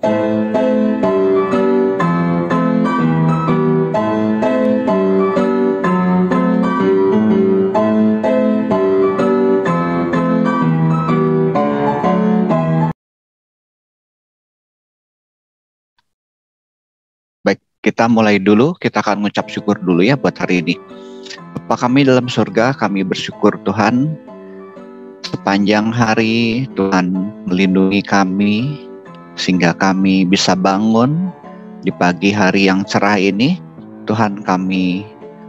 Baik, kita mulai dulu. Kita akan mengucap syukur dulu ya buat hari ini. Bapa kami dalam surga, kami bersyukur Tuhan. Sepanjang hari Tuhan melindungi kami sehingga kami bisa bangun di pagi hari yang cerah ini. Tuhan, kami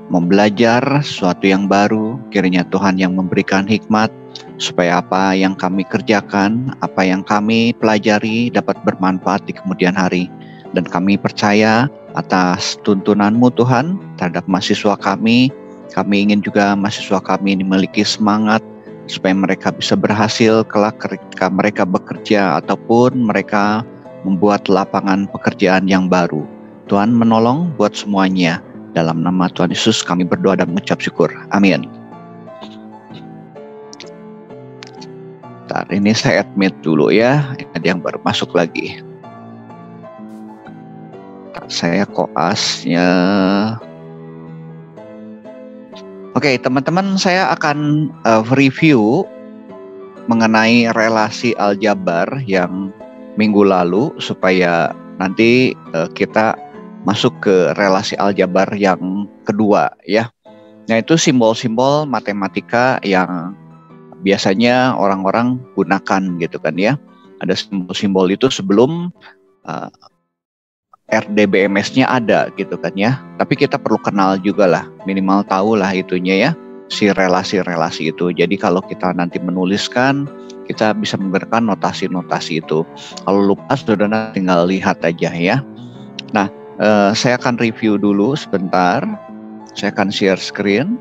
mau belajar sesuatu yang baru. Kiranya Tuhan yang memberikan hikmat supaya apa yang kami kerjakan, apa yang kami pelajari dapat bermanfaat di kemudian hari. Dan kami percaya atas tuntunan-Mu Tuhan terhadap mahasiswa kami. Kami ingin juga mahasiswa kami memiliki semangat supaya mereka bisa berhasil kelak ketika mereka bekerja ataupun mereka membuat lapangan pekerjaan yang baru. Tuhan menolong buat semuanya. Dalam nama Tuhan Yesus kami berdoa dan mengucap syukur. Amin. Bentar, ini saya admit dulu ya. Ada yang baru masuk lagi. Saya koasnya. Oke, teman-teman, saya akan review mengenai relasi aljabar yang minggu lalu supaya nanti kita masuk ke relasi aljabar yang kedua ya. Nah, itu simbol-simbol matematika yang biasanya orang-orang gunakan gitu kan ya. Ada simbol-simbol itu sebelum RDBMS-nya ada gitu kan ya. Tapi kita perlu kenal juga lah, minimal tahu lah itunya ya, si relasi-relasi itu. Jadi kalau kita nanti menuliskan, kita bisa menggunakan notasi-notasi itu. Kalau lupa, saudara tinggal lihat aja ya. Nah, saya akan review dulu sebentar. Saya akan share screen.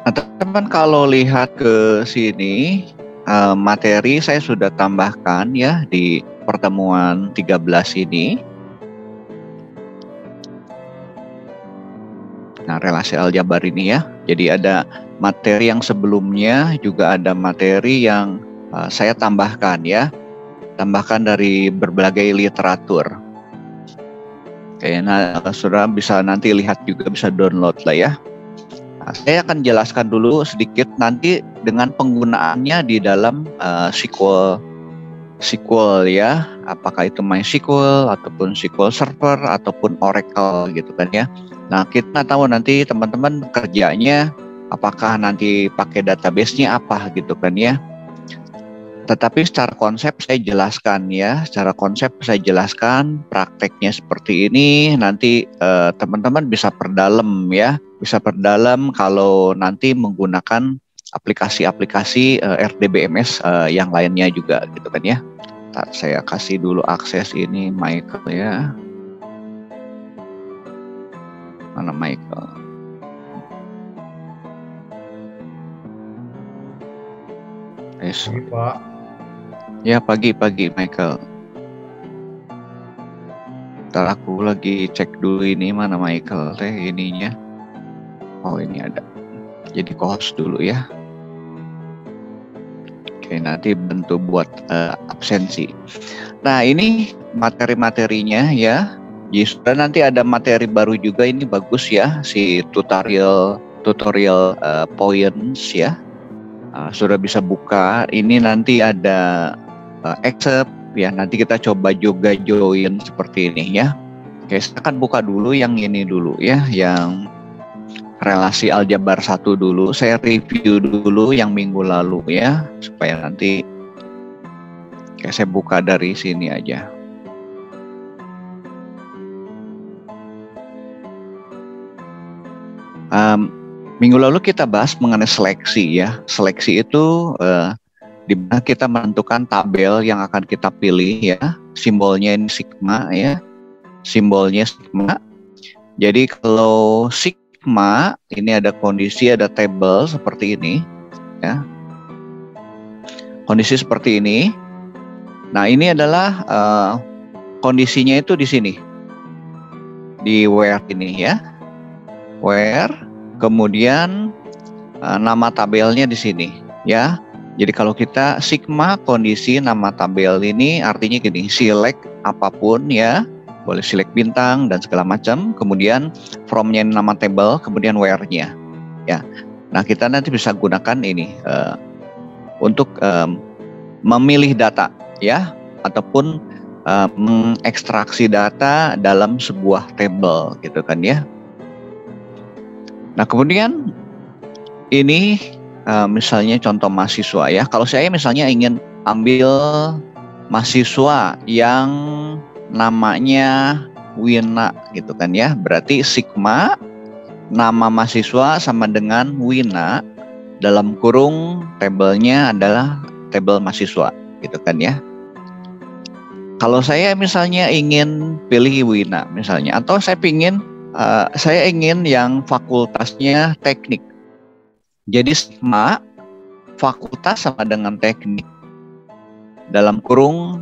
Nah, teman-teman kalau lihat ke sini, materi saya sudah tambahkan ya di pertemuan 13 ini. Nah, relasi aljabar ini ya. Jadi ada materi yang sebelumnya, juga ada materi yang saya tambahkan ya. Tambahkan dari berbagai literatur. Oke, nah saudara bisa nanti lihat juga, bisa download lah ya. Nah, saya akan jelaskan dulu sedikit nanti dengan penggunaannya di dalam SQL ya, apakah itu MySQL ataupun SQL Server ataupun Oracle gitu kan ya. Nah, kita tahu nanti teman-teman kerjanya apakah nanti pakai database-nya apa gitu kan ya. Tetapi secara konsep saya jelaskan ya, secara konsep saya jelaskan prakteknya seperti ini. Nanti teman-teman bisa perdalam ya, bisa perdalam kalau nanti menggunakan aplikasi-aplikasi RDBMS yang lainnya juga gitu kan ya. Ntar saya kasih dulu akses ini Michael ya. Mana Michael? Pagi, Pak. Ya, pagi Michael. Ntar aku lagi cek dulu ini mana Michael teh ininya. Oh, ini ada. Jadi host dulu ya. Oke, nanti bantu buat absensi. Nah, ini materi-materinya ya. Jadi sudah nanti ada materi baru juga, ini bagus ya, si tutorial points ya. Sudah bisa buka. Ini nanti ada accept ya. Nanti kita coba juga join seperti ini ya. Oke, saya akan buka dulu yang ini dulu ya, yang relasi aljabar 1 dulu. Saya review dulu yang minggu lalu ya, supaya nanti saya buka dari sini aja. Minggu lalu kita bahas mengenai seleksi ya. Seleksi itu di mana kita menentukan tabel yang akan kita pilih ya. Simbolnya ini sigma ya. Simbolnya sigma. Jadi kalau sigma ini ada kondisi, ada tabel seperti ini ya. Kondisi seperti ini. Nah, ini adalah kondisinya itu di sini. Di where ini ya. Where, kemudian nama tabelnya di sini ya. Jadi kalau kita sigma kondisi nama tabel ini artinya gini, select apapun ya, boleh select bintang dan segala macam, kemudian from-nya nama tabel, kemudian where-nya ya. Nah, kita nanti bisa gunakan ini untuk memilih data ya, ataupun mengekstraksi data dalam sebuah tabel gitu kan ya. Nah, kemudian ini misalnya contoh mahasiswa ya. Kalau saya misalnya ingin ambil mahasiswa yang namanya Wina gitu kan ya. Berarti sigma nama mahasiswa sama dengan Wina, dalam kurung tabelnya adalah tabel mahasiswa gitu kan ya. Kalau saya misalnya ingin pilih Wina misalnya, atau saya ingin yang fakultasnya teknik. Jadi sigma fakultas sama dengan teknik dalam kurung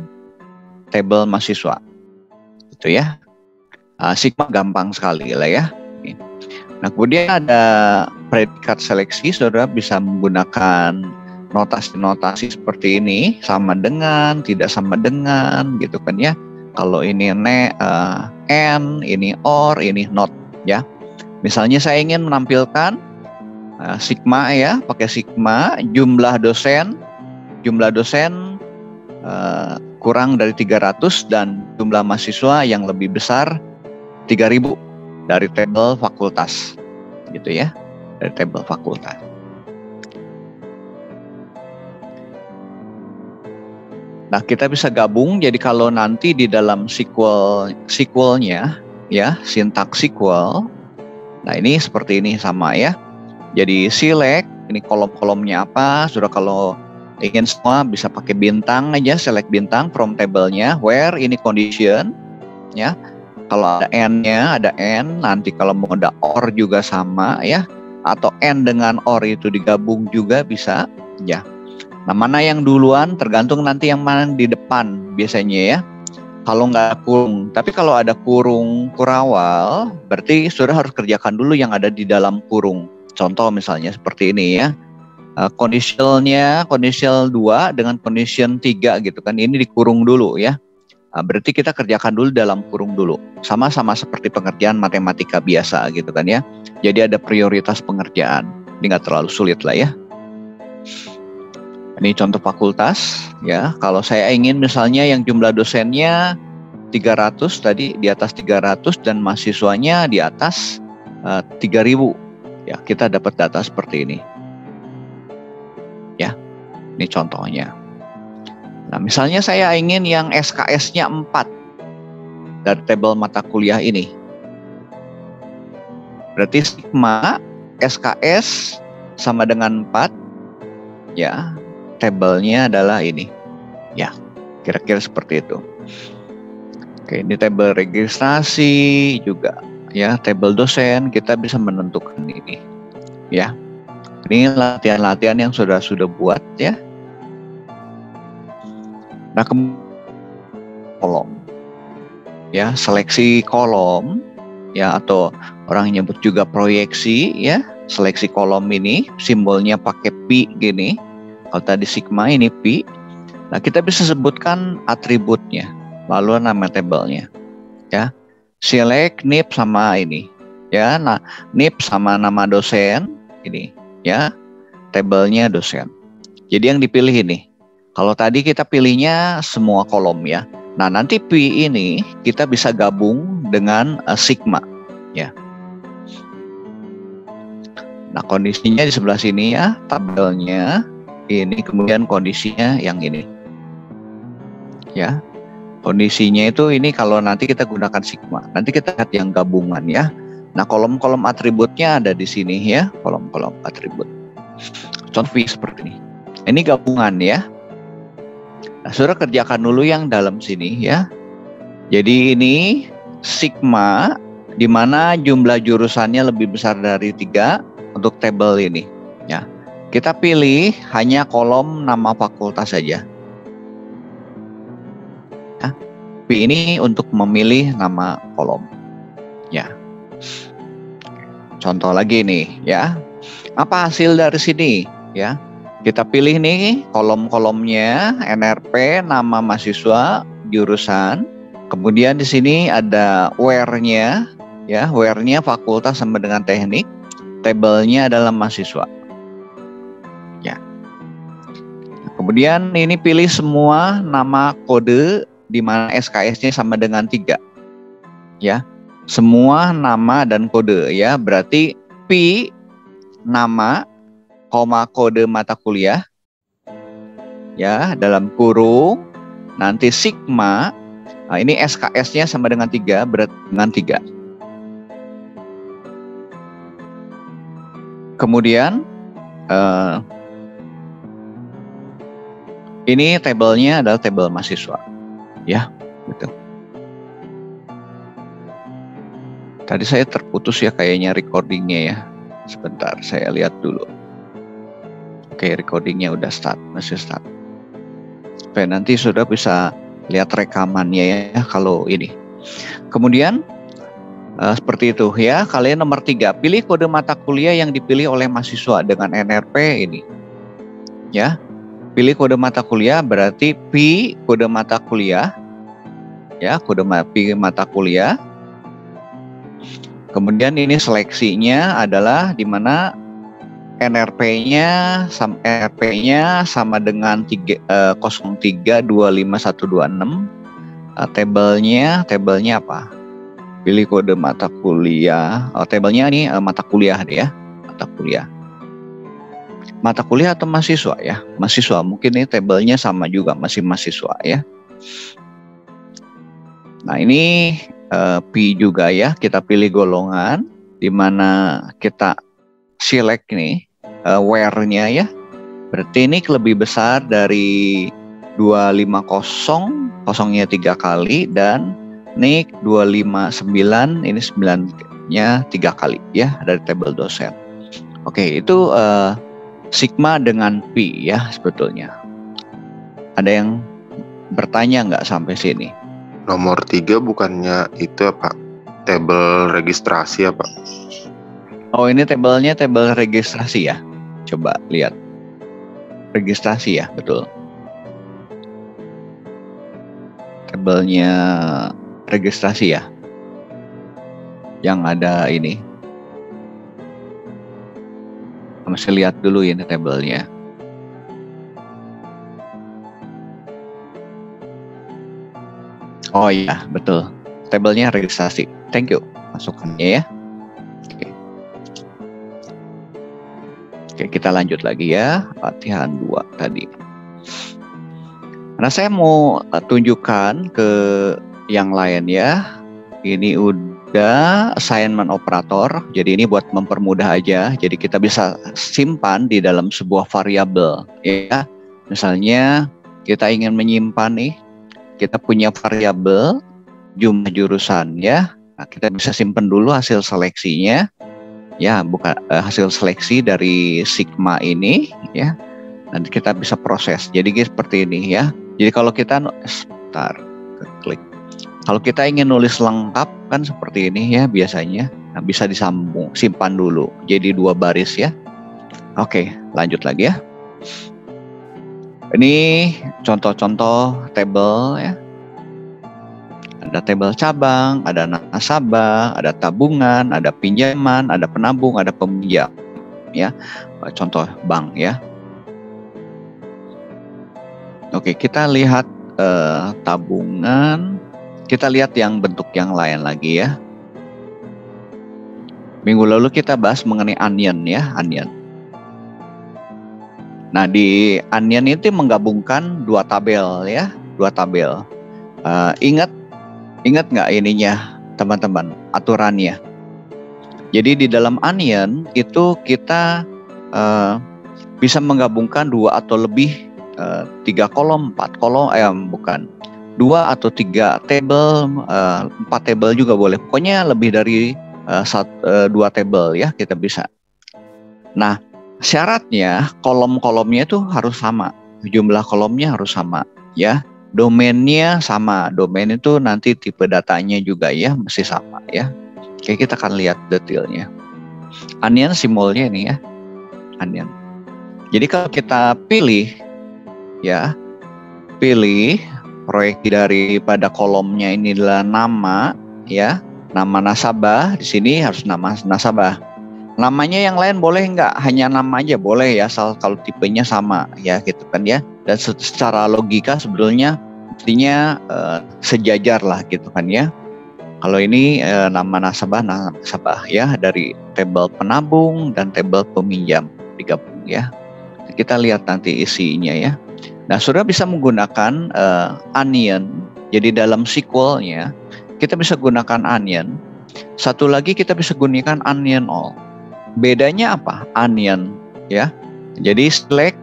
tabel mahasiswa, gitu ya. Sigma gampang sekali lah ya. Nah, kemudian ada predikat seleksi, saudara bisa menggunakan notasi-notasi seperti ini, sama dengan, tidak sama dengan, gitu kan ya. Kalau ini and, ini or, ini not ya. Misalnya saya ingin menampilkan sigma ya, pakai sigma jumlah dosen kurang dari 300 dan jumlah mahasiswa yang lebih besar 3000 dari tabel fakultas gitu ya, dari tabel fakultas. Nah, kita bisa gabung, jadi kalau nanti di dalam SQL-nya ya, sintaks SQL, nah ini seperti ini sama ya. Jadi select, ini kolom-kolomnya apa, sudah kalau ingin semua bisa pakai bintang aja, select bintang from tabelnya, where ini condition ya. Kalau ada n-nya, ada n, nanti kalau mau ada or juga sama ya, atau n dengan or itu digabung juga bisa ya. Nah, mana yang duluan tergantung nanti yang mana di depan biasanya ya. Kalau nggak kurung, tapi kalau ada kurung kurawal, berarti sudah harus kerjakan dulu yang ada di dalam kurung. Contoh misalnya seperti ini ya, conditional 2 dengan condition 3 gitu kan, ini dikurung dulu ya. Berarti kita kerjakan dulu dalam kurung dulu, sama-sama seperti pengerjaan matematika biasa gitu kan ya. Jadi ada prioritas pengerjaan, ini nggak terlalu sulit lah ya. Ini contoh fakultas ya. Kalau saya ingin misalnya yang jumlah dosennya 300 tadi, di atas 300 dan mahasiswanya di atas 3000 ya, kita dapat data seperti ini ya. Ini contohnya. Nah, misalnya saya ingin yang SKS-nya 4 dari tabel mata kuliah ini. Berarti sigma SKS sama dengan 4 ya. Tabelnya adalah ini. Ya, kira-kira seperti itu. Oke, ini tabel registrasi juga ya, tabel dosen, kita bisa menentukan ini. Ya. Ini latihan-latihan yang sudah buat ya. Nah, kolom ya, seleksi kolom ya, atau orang nyebut juga proyeksi ya. Seleksi kolom ini simbolnya pakai pi gini. Kalau tadi sigma, ini pi. Nah, kita bisa sebutkan atributnya, lalu nama tabelnya ya. Select nip sama ini ya. Nah, nip sama nama dosen ini ya, tabelnya dosen. Jadi yang dipilih ini. Kalau tadi kita pilihnya semua kolom ya. Nah, nanti P ini kita bisa gabung dengan sigma ya. Nah, kondisinya di sebelah sini ya, tabelnya ini, kemudian kondisinya yang ini. Ya. Kondisinya itu ini kalau nanti kita gunakan sigma. Nanti kita lihat yang gabungan ya. Nah, kolom-kolom atributnya ada di sini ya, kolom-kolom atribut. Contoh seperti ini. Ini gabungan ya. Nah, saudara kerjakan dulu yang dalam sini ya. Jadi ini sigma, di mana jumlah jurusannya lebih besar dari 3 untuk tabel ini. Ya, kita pilih hanya kolom nama fakultas saja. Ya, P ini untuk memilih nama kolom. Ya. Contoh lagi nih ya. Apa hasil dari sini? Ya. Kita pilih nih kolom-kolomnya, NRP, nama mahasiswa, jurusan. Kemudian di sini ada where-nya, ya, where-nya fakultas sama dengan teknik. Tabelnya adalah mahasiswa. Ya. Kemudian ini pilih semua nama kode di mana SKS-nya sama dengan 3. Ya. Semua nama dan kode ya, berarti P nama, koma kode mata kuliah ya dalam kurung, nanti sigma, nah ini SKS-nya sama dengan 3, berarti dengan 3. Kemudian ini tabelnya adalah tabel mahasiswa ya, betul. Tadi saya terputus ya kayaknya recordingnya ya. Sebentar, saya lihat dulu. Oke, recordingnya udah masih start. Oke, nanti sudah bisa lihat rekamannya ya kalau ini. Kemudian seperti itu ya. Kalian nomor 3, pilih kode mata kuliah yang dipilih oleh mahasiswa dengan NRP ini. Ya, pilih kode mata kuliah berarti P kode mata kuliah. Ya, kode P mata kuliah. Kemudian ini seleksinya adalah di mana NRP-nya sama dengan 03255126. Tabelnya apa? Pilih kode mata kuliah. Tabelnya ini mata kuliah deh ya, mata kuliah. Mata kuliah atau mahasiswa ya? Mahasiswa, mungkin ini tabelnya sama juga, masih mahasiswa ya. Nah, ini P juga ya, kita pilih golongan di mana kita select nih where-nya ya. Berarti ini lebih besar dari 250, kosongnya 3 kali, dan ini 259, ini 9-nya 3 kali ya dari tabel dosen. Oke, itu sigma dengan P ya sebetulnya. Ada yang bertanya nggak sampai sini? Nomor 3 bukannya itu apa? Tabel registrasi apa? Oh, ini tabelnya tabel registrasi ya. Coba lihat. Registrasi ya, betul. Tabelnya registrasi ya. Yang ada ini. Masih lihat dulu ini tabelnya. Oh iya, betul. Tabelnya registrasi. Thank you. Masukannya ya. Oke, kita lanjut lagi ya. Latihan 2 tadi. Nah, saya mau tunjukkan ke yang lain ya. Ini udah assignment operator. Jadi ini buat mempermudah aja. Jadi kita bisa simpan di dalam sebuah variabel ya. Misalnya kita ingin menyimpan nih, kita punya variabel jumlah jurusan ya. Nah, kita bisa simpan dulu hasil seleksinya. Ya, bukan hasil seleksi dari sigma ini ya. Nanti kita bisa proses. Jadi seperti ini ya. Jadi kalau kita klik. Kalau kita ingin nulis lengkap kan seperti ini ya biasanya. Nah, bisa disambung, simpan dulu. Jadi 2 baris ya. Oke, lanjut lagi ya. Ini contoh-contoh tabel ya. Ada tabel cabang, ada nasabah, ada tabungan, ada pinjaman, ada penabung, ada peminjam ya. Contoh bank ya. Oke, kita lihat tabungan. Kita lihat yang bentuk yang lain lagi ya. Minggu lalu kita bahas mengenai onion ya, onion. Nah, di onion itu menggabungkan 2 tabel ya, 2 tabel. Ingat nggak ininya teman-teman, aturannya? Jadi di dalam onion itu kita bisa menggabungkan 2 atau lebih 3 kolom, 4 kolom, bukan 2 atau 3 tabel, 4 tabel juga boleh. Pokoknya lebih dari 2 tabel ya kita bisa. Nah, syaratnya kolom-kolomnya itu harus sama, jumlah kolomnya harus sama ya. Domainnya sama, domain itu nanti tipe datanya juga ya mesti sama ya. Oke, kita akan lihat detailnya. Onion simbolnya ini ya, onion. Jadi kalau kita pilih proyeksi daripada kolomnya ini adalah nama, ya, nama nasabah. Di sini harus nama nasabah. Namanya yang lain boleh nggak? Hanya nama aja boleh ya, asal kalau tipenya sama ya, gitu kan ya. Dan secara logika sebetulnya mestinya sejajar lah, gitu kan ya. Kalau ini nama nasabah ya, dari tabel penabung dan tabel peminjam digabung ya. Kita lihat nanti isinya ya. Nah, saudara bisa menggunakan onion. Jadi dalam SQL-nya kita bisa gunakan onion. Satu lagi kita bisa gunakan onion all. Bedanya apa? Onion ya. Jadi select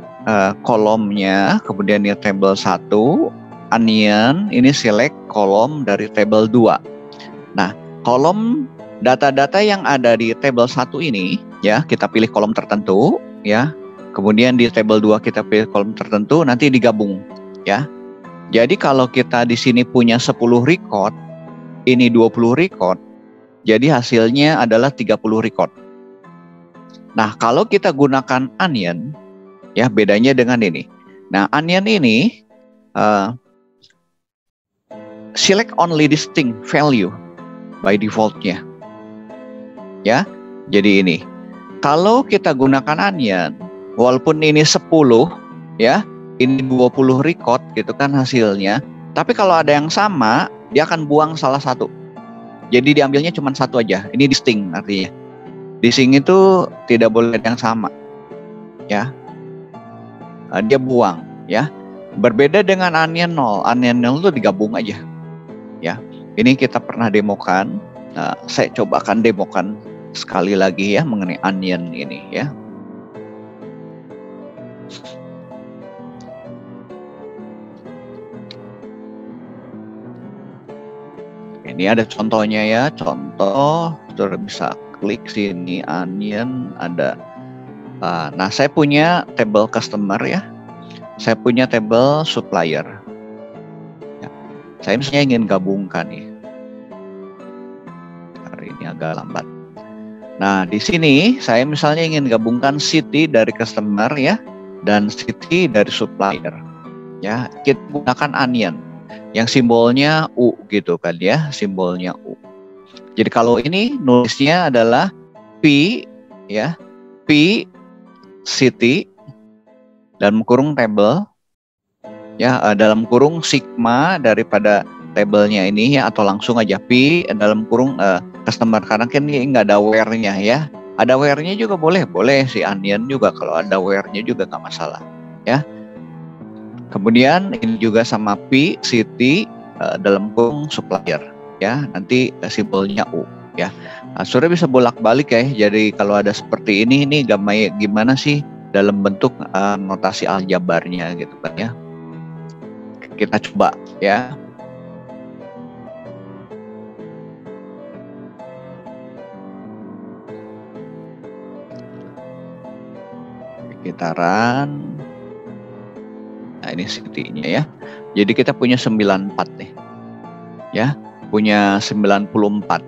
kolomnya, kemudian di table 1, onion ini select kolom dari table 2. Nah, kolom data-data yang ada di table 1 ini ya, kita pilih kolom tertentu ya. Kemudian di table 2 kita pilih kolom tertentu, nanti digabung ya. Jadi kalau kita di sini punya 10 record, ini 20 record, jadi hasilnya adalah 30 record. Nah, kalau kita gunakan onion ya, bedanya dengan ini. Nah, onion ini select only distinct value by defaultnya ya. Jadi ini kalau kita gunakan onion, walaupun ini 10 ya, ini 20 record gitu kan hasilnya, tapi kalau ada yang sama dia akan buang salah satu. Jadi diambilnya cuma satu aja. Ini distinct artinya. Distinct itu tidak boleh ada yang sama ya. Dia buang ya. Berbeda dengan onion null. Onion null itu digabung aja ya. Ini kita pernah demokan. Nah, saya coba akan demokan sekali lagi ya mengenai onion ini ya. Ini ada contohnya ya. Contoh, saudara bisa klik sini onion ada. Nah, saya punya table customer ya. Saya punya table supplier. Ya. Saya misalnya ingin gabungkan nih. Hari ini agak lambat. Nah, di sini saya misalnya ingin gabungkan city dari customer ya, dan city dari supplier. Ya, kita gunakan onion yang simbolnya U gitu kan ya, simbolnya U. Jadi kalau ini nulisnya adalah P ya, P city dalam kurung table ya, dalam kurung sigma daripada tabelnya ini ya, atau langsung aja P dalam kurung customer, karena kan ini nggak ada where-nya ya. Ada where-nya juga boleh si onion juga, kalau ada where-nya juga nggak masalah ya. Kemudian ini juga sama P city dalam kurung supplier ya, nanti simbolnya U ya. Nah, saudara bisa bolak-balik ya. Jadi kalau ada seperti ini gimana sih dalam bentuk notasi aljabarnya gitu kan ya. Kita coba ya. Kita run. Nah, ini city-nya ya. Jadi kita punya 94 nih. Ya, punya 94.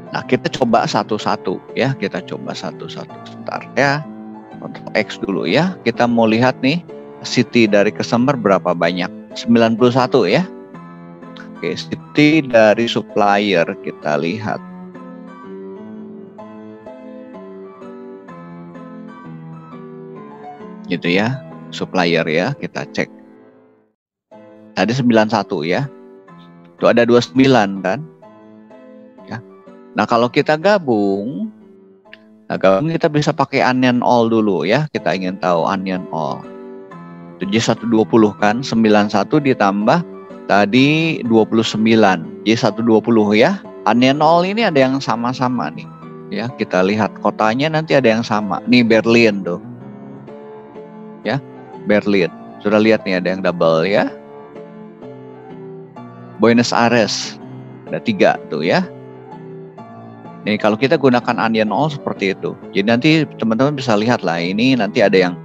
Nah, kita coba satu-satu ya. Kita coba satu-satu sebentar ya. Ctrl X dulu ya. Kita mau lihat nih city dari customer berapa banyak. 91 ya. Oke, city dari supplier kita lihat. Gitu ya. Supplier ya, kita cek. Tadi 91 ya. Itu ada 29 kan? Ya. Nah, kalau kita gabung, kita bisa pakai onion all dulu ya. Kita ingin tahu onion all. Jadi 120 kan, 91 ditambah tadi 29. Jadi 120 ya. Onion all ini ada yang sama-sama nih. Ya, kita lihat kotanya nanti ada yang sama. Nih Berlin tuh. Ya, Berlin. Sudah lihat nih ada yang double ya. Buenos Aires ada 3 tuh ya. Nih kalau kita gunakan onion all seperti itu. Jadi nanti teman-teman bisa lihat lah, ini nanti ada yang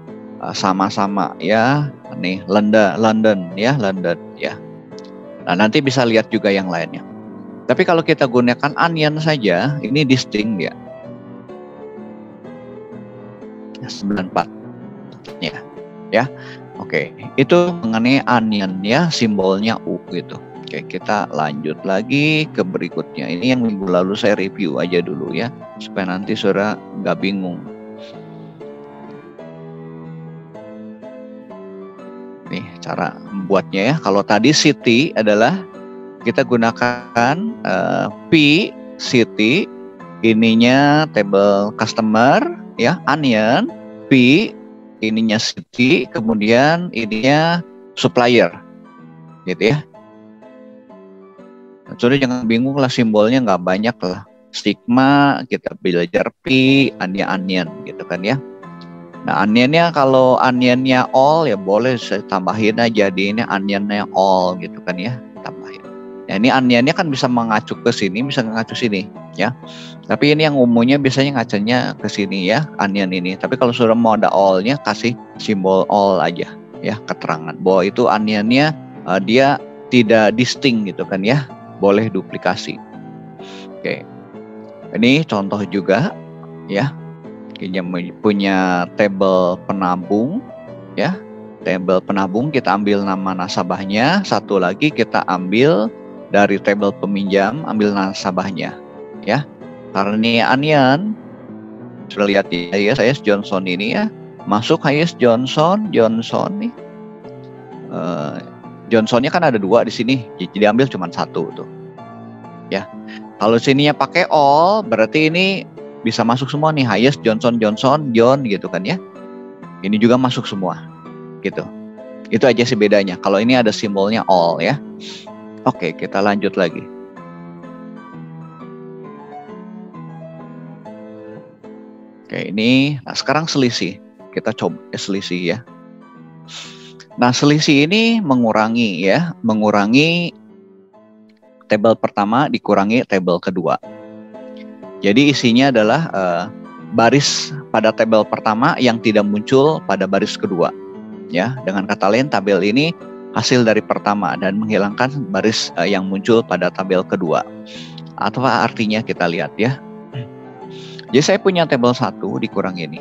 sama-sama ya. Nih London ya. Nah, nanti bisa lihat juga yang lainnya. Tapi kalau kita gunakan onion saja, ini distinct ya. 94. Ya. Oke, itu mengenai onion ya, simbolnya U gitu. Oke, kita lanjut lagi ke berikutnya. Ini yang minggu lalu saya review aja dulu ya, supaya nanti saudara nggak bingung. Nih cara membuatnya ya. Kalau tadi city adalah kita gunakan P city, ininya table customer ya, onion, P ininya city, kemudian ininya supplier, gitu ya. Sudah jangan bingung lah, simbolnya nggak banyak lah. Stigma kita belajar P, onion gitu kan ya. Nah onionnya, kalau onionnya all ya boleh saya tambahin aja di ini onionnya all gitu kan ya, tambahin. Nah ini onionnya kan bisa mengacu ke sini, bisa mengacu sini ya. Tapi ini yang umumnya biasanya ngacanya ke sini ya, onion ini. Tapi kalau sudah mau ada all-nya, kasih simbol all aja ya, keterangan bahwa itu onionnya dia tidak distinct gitu kan ya, boleh duplikasi. Oke, ini contoh juga ya. Kita punya table penabung ya, table penabung kita ambil nama nasabahnya, satu lagi kita ambil dari table peminjam, ambil nasabahnya ya. Karena ini onion, sudah lihat ya, Hayes Johnson ini ya, masuk Hayes Johnson nih. Johnsonnya kan ada 2 di sini, jadi ambil cuma 1 tuh ya. Kalau sininya pakai all, berarti ini bisa masuk semua nih, Hayes Johnson John gitu kan ya. Ini juga masuk semua gitu. Itu aja sih bedanya. Kalau ini ada simbolnya all ya. Oke, kita lanjut lagi. Oke, ini nah sekarang selisih. Kita coba selisih ya. Nah, selisih ini mengurangi ya, mengurangi table pertama dikurangi table kedua. Jadi isinya adalah baris pada table pertama yang tidak muncul pada baris kedua. Ya, dengan kata lain tabel ini hasil dari pertama dan menghilangkan baris yang muncul pada tabel kedua. Atau artinya kita lihat ya. Jadi saya punya tabel 1 dikurang ini.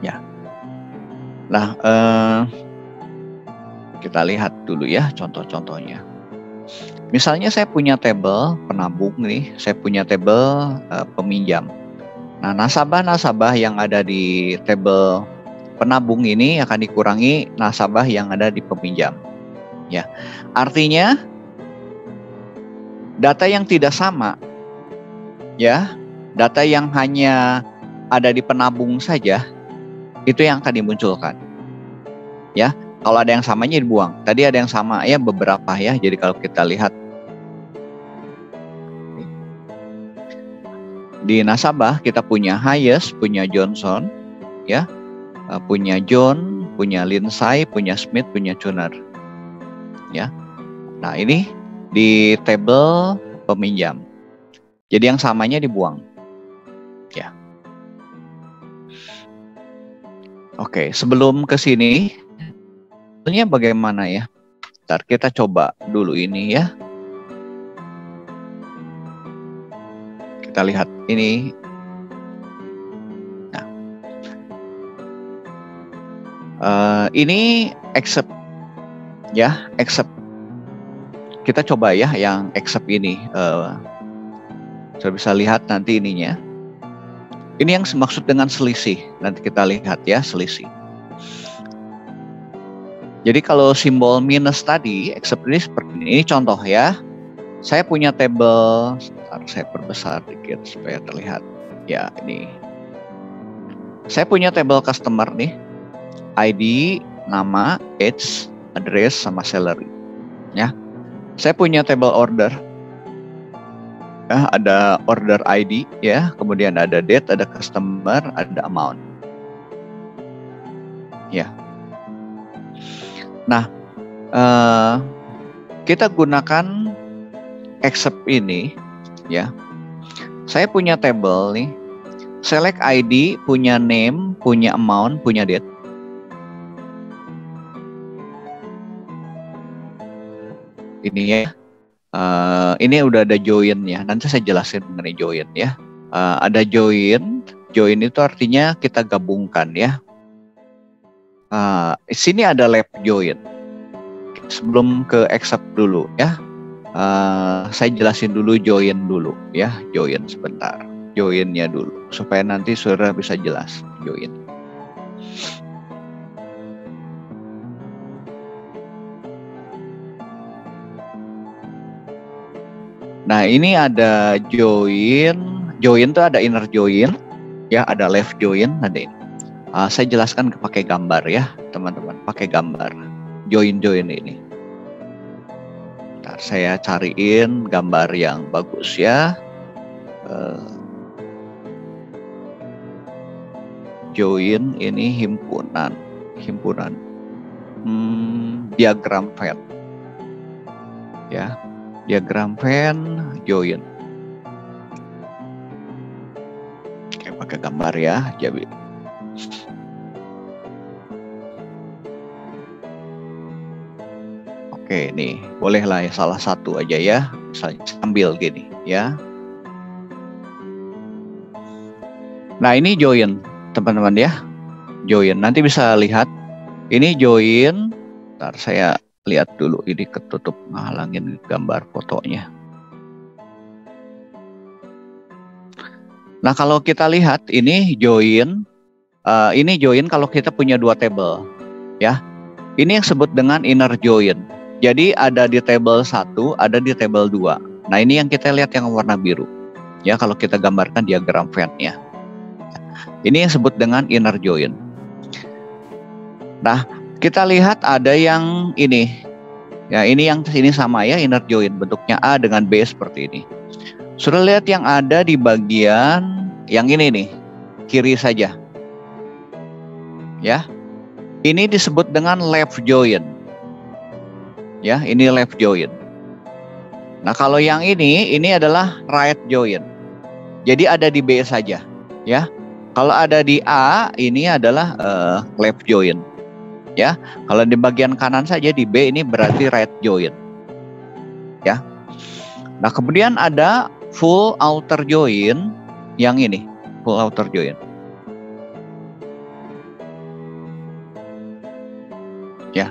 Ya. Nah, kita lihat dulu ya contoh-contohnya. Misalnya saya punya tabel penabung nih, saya punya tabel peminjam. Nah, nasabah-nasabah yang ada di tabel penabung ini akan dikurangi nasabah yang ada di peminjam. Ya, artinya data yang tidak sama, ya, data yang hanya ada di penabung saja, itu yang akan dimunculkan. Ya, kalau ada yang samanya dibuang. Tadi ada yang sama ya, beberapa ya. Jadi kalau kita lihat di nasabah, kita punya Hayes, punya Johnson, ya, punya John, punya Lindsay, punya Smith, punya Tuner, ya. Nah ini di tabel peminjam. Jadi yang samanya dibuang, ya. Oke, sebelum ke sini, sebenarnya bagaimana ya? Ntar kita coba dulu ini ya. Kita lihat ini. Nah, ini accept ya, accept. Kita coba ya yang accept ini. Saya bisa lihat nanti ininya. Ini yang maksud dengan selisih. Nanti kita lihat ya, selisih. Jadi kalau simbol minus tadi, accept ini seperti ini. Ini contoh ya. Saya punya tabel, saya perbesar dikit supaya terlihat. Ya, ini. Saya punya tabel customer nih. ID, nama, age, address, sama salary. Ya. Saya punya tabel order. Ya, ada order ID ya, kemudian ada date, ada customer, ada amount. Ya. Nah, kita gunakan accept ini ya. Saya punya table nih. Select ID, punya name, punya amount, punya date. Ini ya. Ini udah ada join ya. Nanti saya jelasin mengenai join ya. Ada join, Join itu artinya kita gabungkan ya. Sini ada left join. Sebelum ke accept dulu ya. Saya jelasin dulu join dulu ya. Join sebentar. Joinnya dulu supaya nanti saudara bisa jelas join. Nah, ini ada join tuh ada inner join, ya, ada left join, ada ini. Saya jelaskan pakai gambar ya, teman-teman, pakai gambar. Join ini. Ntar saya cariin gambar yang bagus ya. Join ini himpunan, diagram Venn, ya. Diagram Venn, join. Oke, pakai gambar ya, jadi. Oke, nih, bolehlah ya salah satu aja ya, misalnya sambil gini ya. Nah, ini join, teman-teman ya. Join, nanti bisa lihat. Ini join, ntar saya lihat dulu, ini ketutup ngalangin gambar fotonya. Nah, kalau kita lihat ini join kalau kita punya dua table ya. Ini yang sebut dengan inner join. Jadi ada di table 1, ada di table 2. Nah, ini yang kita lihat yang warna biru. Ya, kalau kita gambarkan diagram Venn-nya. Ini yang sebut dengan inner join. Nah, kita lihat ada yang ini. Ya, ini yang ini sama ya, inner join, bentuknya A dengan B seperti ini. Sudah lihat yang ada di bagian yang ini nih, kiri saja. Ya. Ini disebut dengan left join. Ya, ini left join. Nah, kalau yang ini adalah right join. Jadi ada di B saja, ya. Kalau ada di A, ini adalah left join. Ya, kalau di bagian kanan saja di B ini berarti right join. Ya. Nah, kemudian ada full outer join yang ini, full outer join. Ya.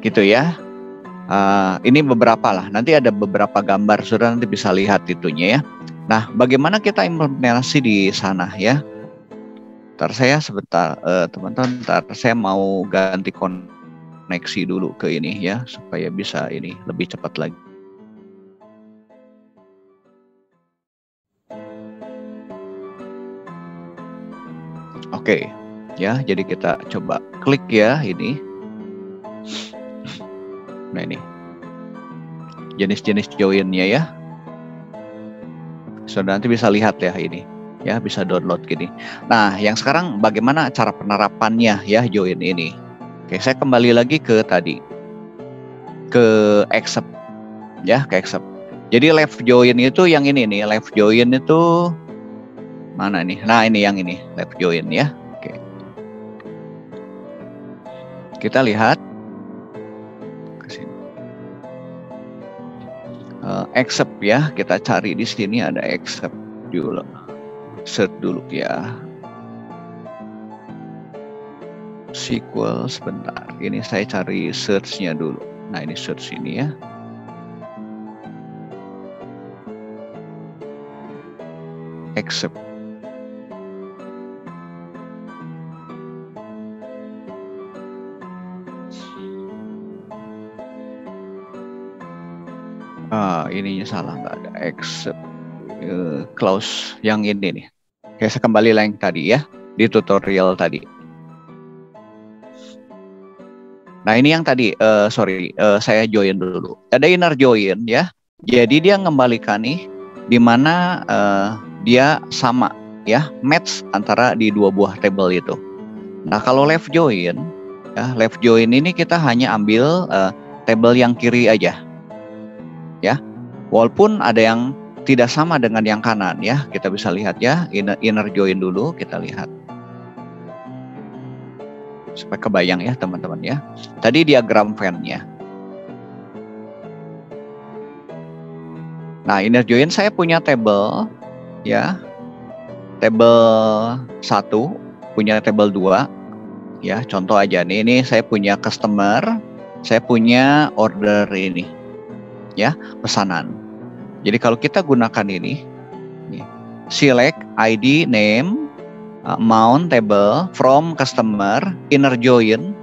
Gitu ya. Ini beberapa lah. Nanti ada beberapa gambar, saudara nanti bisa lihat itunya ya. Nah, bagaimana kita implementasi di sana ya? Ntar saya sebentar, teman-teman, ntar saya mau ganti koneksi dulu ke ini ya, supaya bisa ini lebih cepat lagi. Oke, ya, jadi kita coba klik ya ini. Nah, ini jenis-jenis joinnya ya. Saudara nanti bisa lihat ya ini. Ya, bisa download gini. Nah, yang sekarang bagaimana cara penerapannya ya join ini. Oke, saya kembali lagi ke tadi. Ke accept. Ya, ke accept. Jadi left join itu yang ini nih. Left join itu mana nih? Nah, ini yang ini. Left join ya. Oke. Kita lihat. Ke sini. Accept ya. Kita cari di sini ada accept dulu. Search dulu ya. SQL sebentar. Ini saya cari search-nya dulu. Nah, ini search ini ya. Accept. Ininya salah, nggak ada accept. Clause yang ini nih. Oke, saya kembali lagi tadi ya, di tutorial tadi. Nah, ini yang tadi, saya join dulu. Ada inner join ya. Jadi dia ngembalikan nih, di mana dia sama ya, match antara di dua buah table itu. Nah, kalau left join, ya, left join ini kita hanya ambil table yang kiri aja. Ya, walaupun ada yang tidak sama dengan yang kanan ya, kita bisa lihat ya, inner join dulu kita lihat supaya kebayang ya teman-teman ya. Tadi diagram Venn-nya. Nah, inner join saya punya table ya. Table 1 punya table 2, ya. Contoh aja nih, ini saya punya customer, saya punya order ini, ya, pesanan. Jadi kalau kita gunakan ini, select ID, name, amount, table from customer, inner join,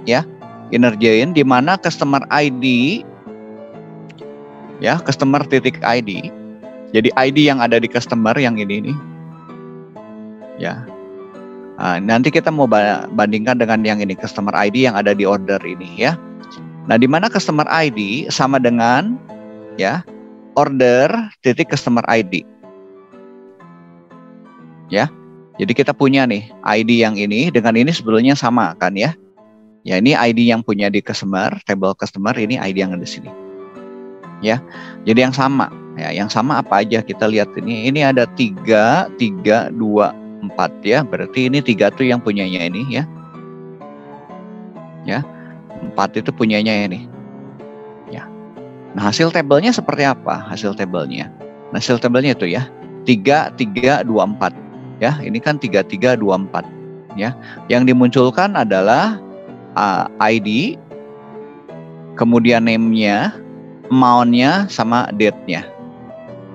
ya, inner join, di mana customer ID, ya, customer titik ID. Jadi ID yang ada di customer yang ini nih, ya. Nanti kita mau bandingkan dengan yang ini, customer ID yang ada di order ini, ya. Nah, di mana customer ID sama dengan, ya, order titik customer ID, ya. Jadi kita punya nih ID yang ini dengan ini sebetulnya sama kan, ya. Ya, ini ID yang punya di customer, table customer, ini ID yang ada di sini, ya. Jadi yang sama, ya, yang sama apa aja kita lihat ini. Ini ada 3, 3, 2, 4, ya. Berarti ini 3 tuh yang punyanya ini, ya. Ya. 4 itu punyanya ini. Ya. Nah, hasil tabelnya seperti apa? Hasil tabelnya. Nah, hasil tabelnya itu, ya, 3, 3, 2, 4. Ya, ini kan 3, 3, 2, 4. Ya. Yang dimunculkan adalah ID, kemudian name-nya, amount-nya, sama date-nya.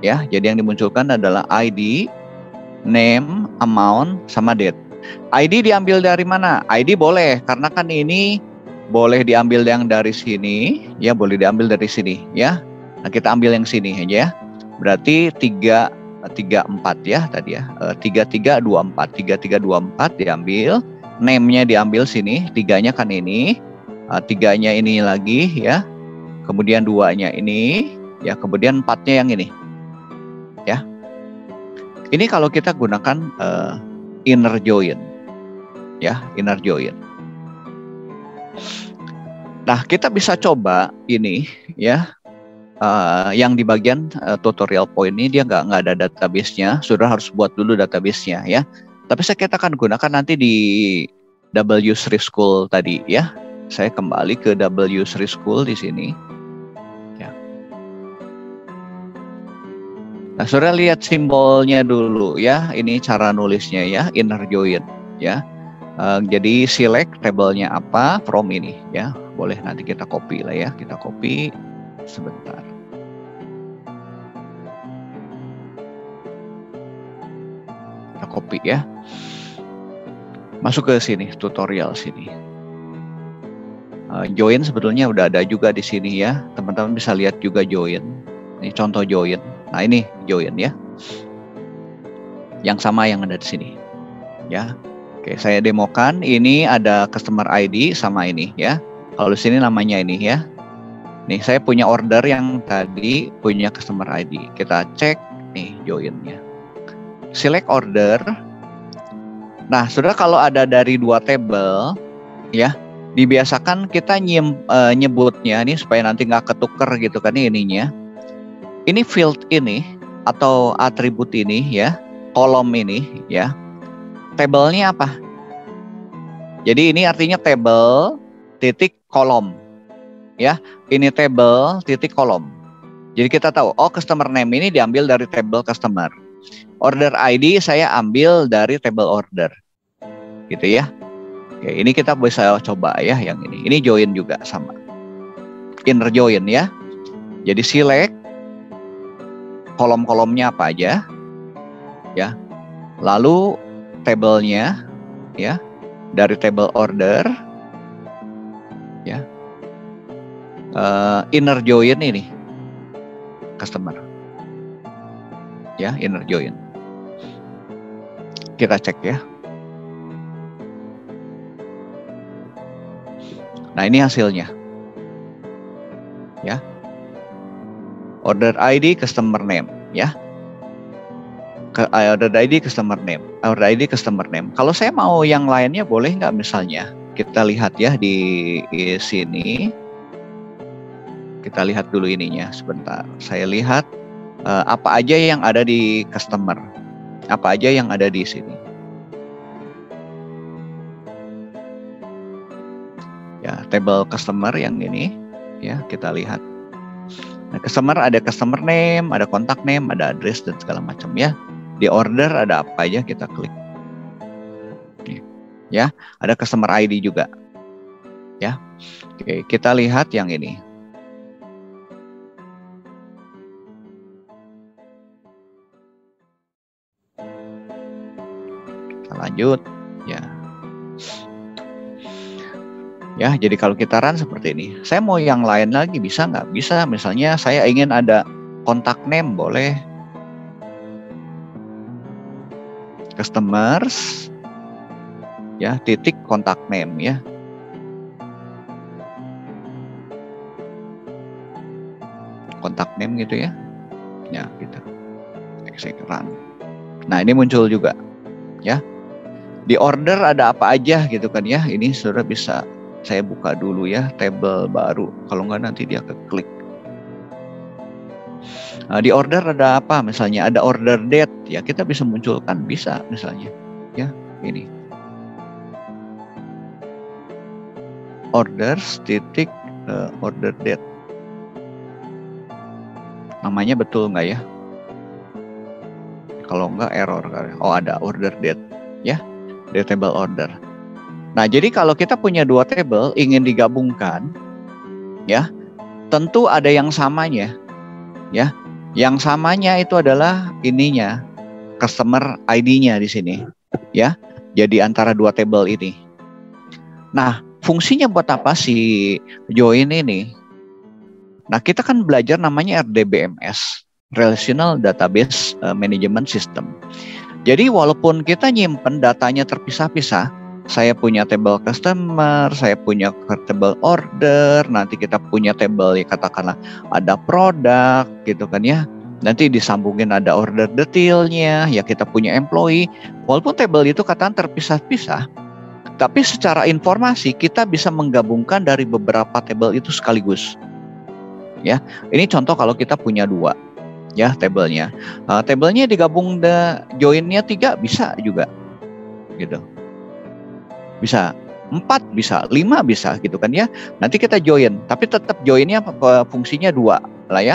Ya, jadi yang dimunculkan adalah ID, name, amount, sama date. ID diambil dari mana? ID boleh, karena kan ini boleh diambil yang dari sini, ya, boleh diambil dari sini, ya. Nah, kita ambil yang sini aja, ya. Berarti 3, 3, 4, ya, tadi, ya. 3, 3, 2, 4. 3, 3, 2, 4 diambil. Name-nya diambil sini, 3-nya kan ini. 3-nya ini lagi, ya. Kemudian 2-nya ini, ya. Kemudian 4-nya yang ini, ya. Ini kalau kita gunakan inner join, ya, inner join. Nah, kita bisa coba ini, ya, yang di bagian tutorial point ini dia nggak ada database-nya, sudah harus buat dulu database-nya, ya. Tapi kita akan gunakan nanti di W3 School tadi, ya. Saya kembali ke W3 School di sini, ya. Nah, sudah lihat simbolnya dulu, ya. Ini cara nulisnya, ya, inner join, ya. Jadi select tabelnya apa, from ini, ya. Boleh nanti kita copy lah, ya. Kita copy sebentar. Kita copy, ya. Masuk ke sini, tutorial sini. Join sebetulnya udah ada juga di sini, ya. Teman-teman bisa lihat juga join. Ini contoh join. Nah, ini join, ya. Yang sama yang ada di sini, ya. Oke, saya demokan. Ini ada customer ID sama ini, ya. Kalau di sini namanya ini, ya. Nih, saya punya order yang tadi punya customer ID. Kita cek nih joinnya. Select order. Nah, sudah kalau ada dari 2 table, ya, dibiasakan kita nyebutnya nih supaya nanti nggak ketuker gitu kan ininya. Ini field ini atau atribut ini, ya, kolom ini, ya. Tabelnya apa? Jadi ini artinya table titik kolom, ya. Ini table titik kolom. Jadi kita tahu, oh, customer name ini diambil dari table customer. Order ID saya ambil dari table order, gitu, ya. Oke, ini kita bisa coba, ya, yang ini. Ini join juga sama. Inner join, ya. Jadi select kolom-kolomnya apa aja, ya. Lalu tabelnya, ya, dari table order, ya. Inner join ini customer, ya, inner join. Kita cek, ya. Nah, ini hasilnya, ya. Order ID, customer name, ya. Order ID, customer name. Order ID, customer name. Kalau saya mau yang lainnya boleh nggak, misalnya? Kita lihat, ya, di sini. Kita lihat dulu ininya sebentar. Saya lihat apa aja yang ada di customer. Apa aja yang ada di sini. Ya, table customer yang ini, ya, kita lihat. Nah, ada customer name, ada contact name, ada address dan segala macam ya. Di order ada apa aja kita klik. Ya, ada customer ID juga. Ya. Oke, kita lihat yang ini. Kita lanjut ya. Ya, jadi kalau kita run seperti ini, saya mau yang lain lagi bisa nggak? Bisa, misalnya saya ingin ada contact name, boleh. Customers, ya, titik contact name ya. Contact name gitu ya. Ya, gitu. Execute run. Nah, ini muncul juga, ya. Di order ada apa aja gitu kan ya. Ini sudah bisa. Saya buka dulu ya, table baru. Kalau nggak nanti dia keklik. Nah, di order ada apa? Misalnya ada order date, ya kita bisa munculkan, bisa misalnya. Ya, ini. Orders titik order date. Namanya betul nggak ya? Kalau nggak error. Oh, ada order date, ya, di table order. Nah, jadi kalau kita punya dua table ingin digabungkan, ya, tentu ada yang samanya, ya. Yang samanya itu adalah ininya, customer ID-nya di sini, ya. Jadi antara dua table ini. Nah, fungsinya buat apa sih join ini? Nah, kita kan belajar namanya RDBMS, Relational Database Management System. Jadi walaupun kita nyimpen datanya terpisah-pisah, saya punya table customer, saya punya table order, nanti kita punya table ya katakanlah ada produk gitu kan ya. Nanti disambungin ada order detailnya, ya kita punya employee. Walaupun table itu katakan terpisah-pisah, tapi secara informasi kita bisa menggabungkan dari beberapa table itu sekaligus. Ya, ini contoh kalau kita punya dua, ya tablenya. Tablenya digabung joinnya 3 bisa juga, gitu. Bisa 4 bisa, 5 bisa gitu kan ya. Nanti kita join, tapi tetap joinnya fungsinya 2 lah ya,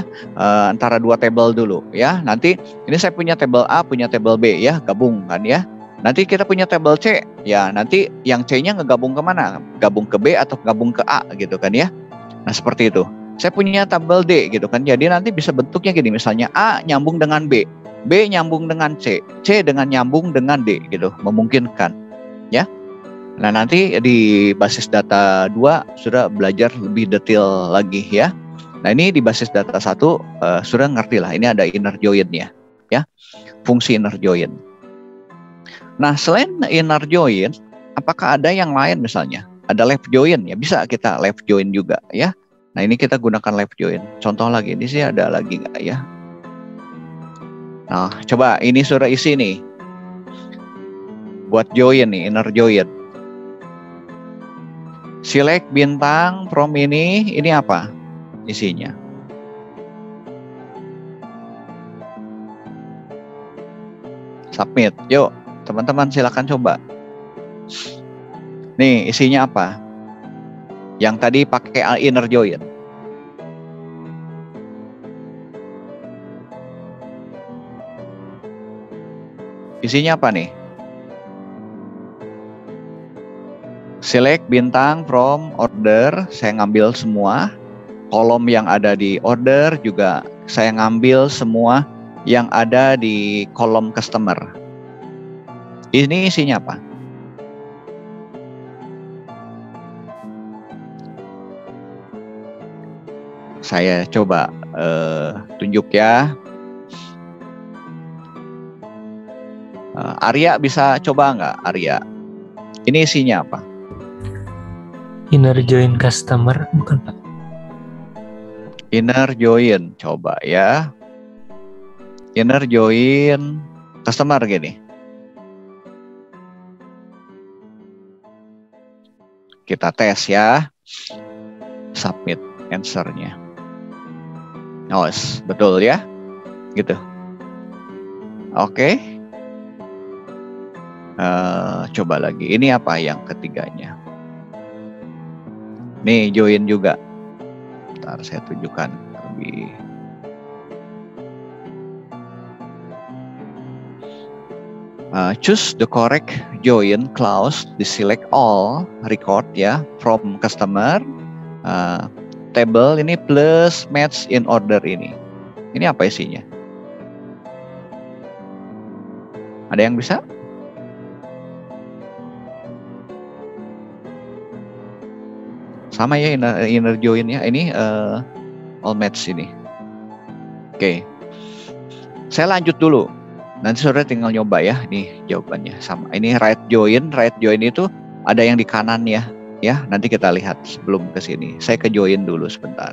antara 2 table dulu ya. Nanti ini saya punya table A, punya table B ya, gabung kan ya. Nanti kita punya table C, ya nanti yang C-nya ngegabung kemana? Gabung ke B atau gabung ke A gitu kan ya. Nah seperti itu. Saya punya tabel D gitu kan. Jadi nanti bisa bentuknya gini, misalnya A nyambung dengan B, B nyambung dengan C, C dengan nyambung dengan D gitu, memungkinkan ya. Nah, nanti di basis data 2 sudah belajar lebih detail lagi ya. Nah, ini di basis data 1 sudah ngerti lah, ini ada inner join-nya ya. Fungsi inner join. Nah, selain inner join, apakah ada yang lain misalnya? Ada left join ya, bisa kita left join juga ya. Nah, ini kita gunakan left join. Contoh lagi, ini sih ada lagi nggak ya? Nah, coba ini sudah isi nih. Buat join nih, inner join. Select bintang from ini apa isinya? Submit. Yuk, teman-teman silakan coba. Nih, isinya apa? Yang tadi pakai inner join. Isinya apa nih? Select bintang from order, saya ngambil semua. Kolom yang ada di order juga saya ngambil semua yang ada di kolom customer. Ini isinya apa? Saya coba tunjuk ya. Arya bisa coba nggak, Arya? Ini isinya apa? Inner join customer, bukan Pak? Inner join, coba ya. Inner join customer gini. Kita tes ya. Submit answer-nya. Oh, betul ya. Gitu. Oke. Coba lagi. Ini apa yang ketiganya? Nih, join juga. Ntar saya tunjukkan. Choose the correct join clause, select all record ya from customer table ini plus match in order ini. Ini apa isinya? Ada yang bisa? Sama ya inner join ya. Ini all match ini. Oke. Saya lanjut dulu. Nanti saudara tinggal nyoba ya. Nih jawabannya sama. Ini right join itu ada yang di kanan ya. Ya, nanti kita lihat sebelum ke sini. Saya ke join dulu sebentar.